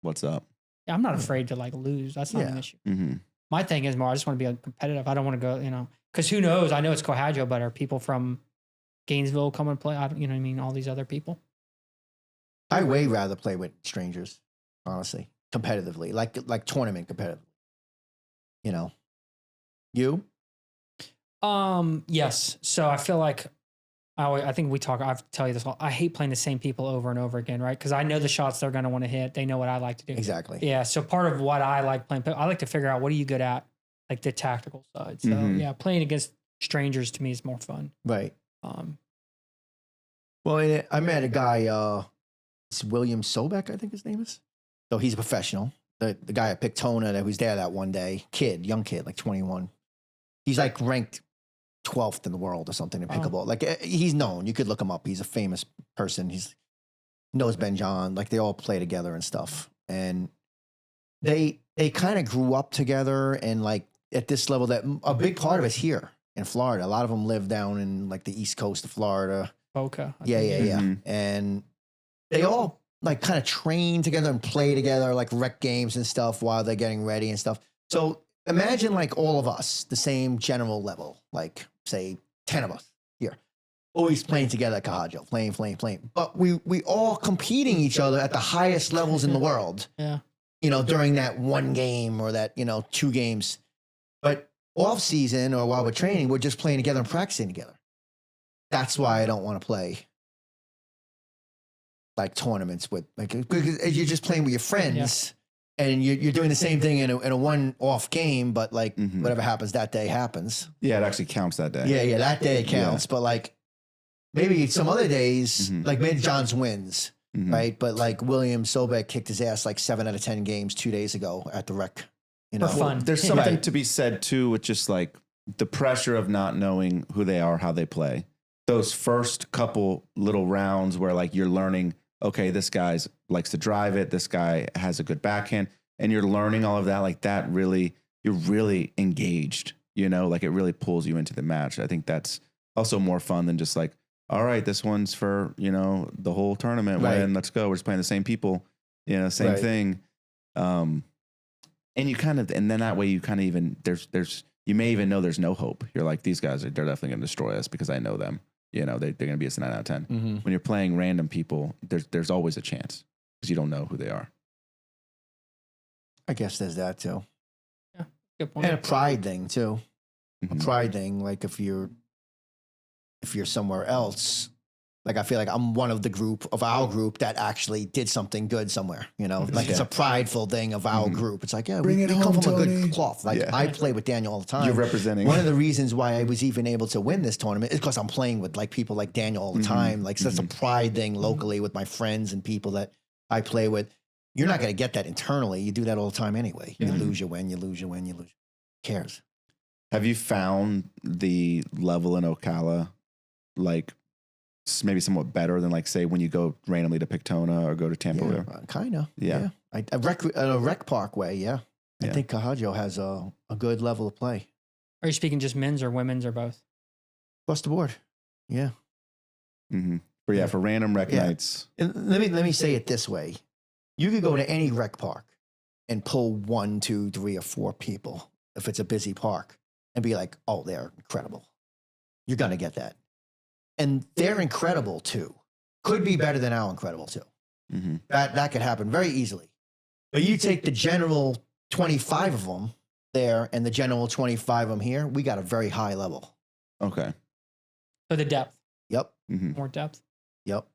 B: what's up.
A: I'm not afraid to like lose. That's not an
C: Yeah.
A: issue.
B: Mm-hmm.
A: My thing is more, I just want to be competitive. I don't want to go, because who knows? I know it's Cohajo, but are people from Gainesville come and play? You know what I mean? All these other people.
C: I way rather play with strangers, honestly, competitively, like tournament competitively. You know, you?
A: Yes. So I feel like I think I tell you this. I hate playing the same people over and over again, right? Because I know the shots they're going to want to hit. They know what I like to do.
C: Exactly.
A: Yeah. So part of what I like playing, I like to figure out what are you good at, like the tactical side. So
B: Mhm.
A: yeah, playing against strangers to me is more fun.
C: Right.
A: Um,
C: Well, I met a guy, it's William Sobek, I think his name is. So he's a professional. The guy at Pictona that was there that one day, young kid, like 21. He's like ranked 12th in the world or something in
A: Wow.
C: pickleball. Like he's known. You could look him up. He's a famous person. He's knows Ben John. Like they all play together and stuff. And they kind of grew up together and like at this level that a big part of it's here in Florida. A lot of them live down in like the East Coast of Florida.
A: Boca. I
C: Yeah,
A: think.
C: yeah.
B: Mhm.
C: And they all like kind of train together and play together, like rec games and stuff while they're getting ready and stuff. So imagine like all of us, the same general level, like say 10 of us here, always playing together at Cahajo, playing. But we all competing each other at the highest levels in the world,
A: Yeah.
C: during that one game or that, 2 games. But off season or while we're training, we're just playing together and practicing together. That's why I don't want to play like tournaments with because you're just playing with your friends and you're doing the same thing in a one-off game, but like
B: Mhm.
C: whatever happens that day happens.
B: Yeah, it actually counts that day.
C: Yeah, that day counts. But like maybe some other days,
B: Mhm.
C: like maybe John's wins,
B: Mhm.
C: right? But like William Sobek kicked his ass like 7 out of 10 games 2 days ago at the rec.
A: For fun.
B: There's
A: Yeah.
B: something
C: Right.
B: to be said too with just like the pressure of not knowing who they are, how they play. Those first couple little rounds where like you're learning, okay, this guy likes to drive it, this guy has a good backhand, and you're learning all of that, like that really, you're really engaged, like it really pulls you into the match. I think that's also more fun than just like, all right, this one's for, the whole tournament.
C: Right.
B: Win, let's go. We're just playing the same people, same
C: Right.
B: thing. And you kind of, and then that way you kind of even, there's, you may even know there's no hope. You're like, these guys they're definitely going to destroy us because I know them. They're going to be a 9 out of 10.
C: Mm-hmm.
B: When you're playing random people, there's always a chance because you don't know who they are.
C: I guess there's that too.
A: Good point.
C: And a pride thing too.
B: Mhm.
C: A pride thing. Like if you're somewhere else Like I feel like I'm one of the group of our group that actually did something good somewhere. You know, like it's a prideful thing of our group. It's like, yeah, we come from a good cloth. Like I play with Daniel all the time.
B: You're representing.
C: One of the reasons why I was even able to win this tournament is because I'm playing with like people like Daniel all the time. Like so that's a pride thing locally with my friends and people that I play with. You're not going to get that internally. You do that all the time anyway. You lose, you win, you lose, you win, you lose. Who cares?
B: Have you found the level in Ocala, like maybe somewhat better than like say when you go randomly to Pictona or go to Tampa?
C: Kind of.
B: Yeah.
C: A rec parkway. Yeah. I think Cahajo has a good level of play.
A: Are you speaking just men's or women's or both?
C: Across the board. Yeah.
B: But for random rec nights.
C: And let me say it this way. You could go to any rec park and pull 1, 2, 3, or 4 people if it's a busy park and be like, oh, they're incredible. You're going to get that. And they're incredible too. Could be better than our incredible too. That could happen very easily. But you take the general 25 of them there and the general 25 of them here, we got a very high level.
B: Okay.
A: So the depth.
C: Yep.
A: More depth.
C: Yep.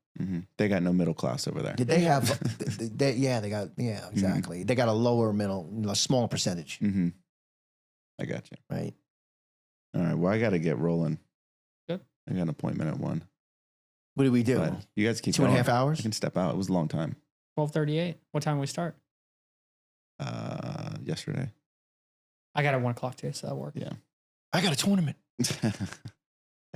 B: They got no middle class over there.
C: Did they have? Exactly. They got a lower middle, a smaller percentage.
B: I got you.
C: Right.
B: All right. Well, I got to get rolling.
A: Good.
B: I got an appointment at 1.
C: What do we do?
B: But you guys keep
C: 2.5 hours.
B: I can step out. It was a long time.
A: 12:38. What time we start?
B: Yesterday.
A: I got a 1 o'clock too, so that works.
B: Yeah.
C: I got a tournament.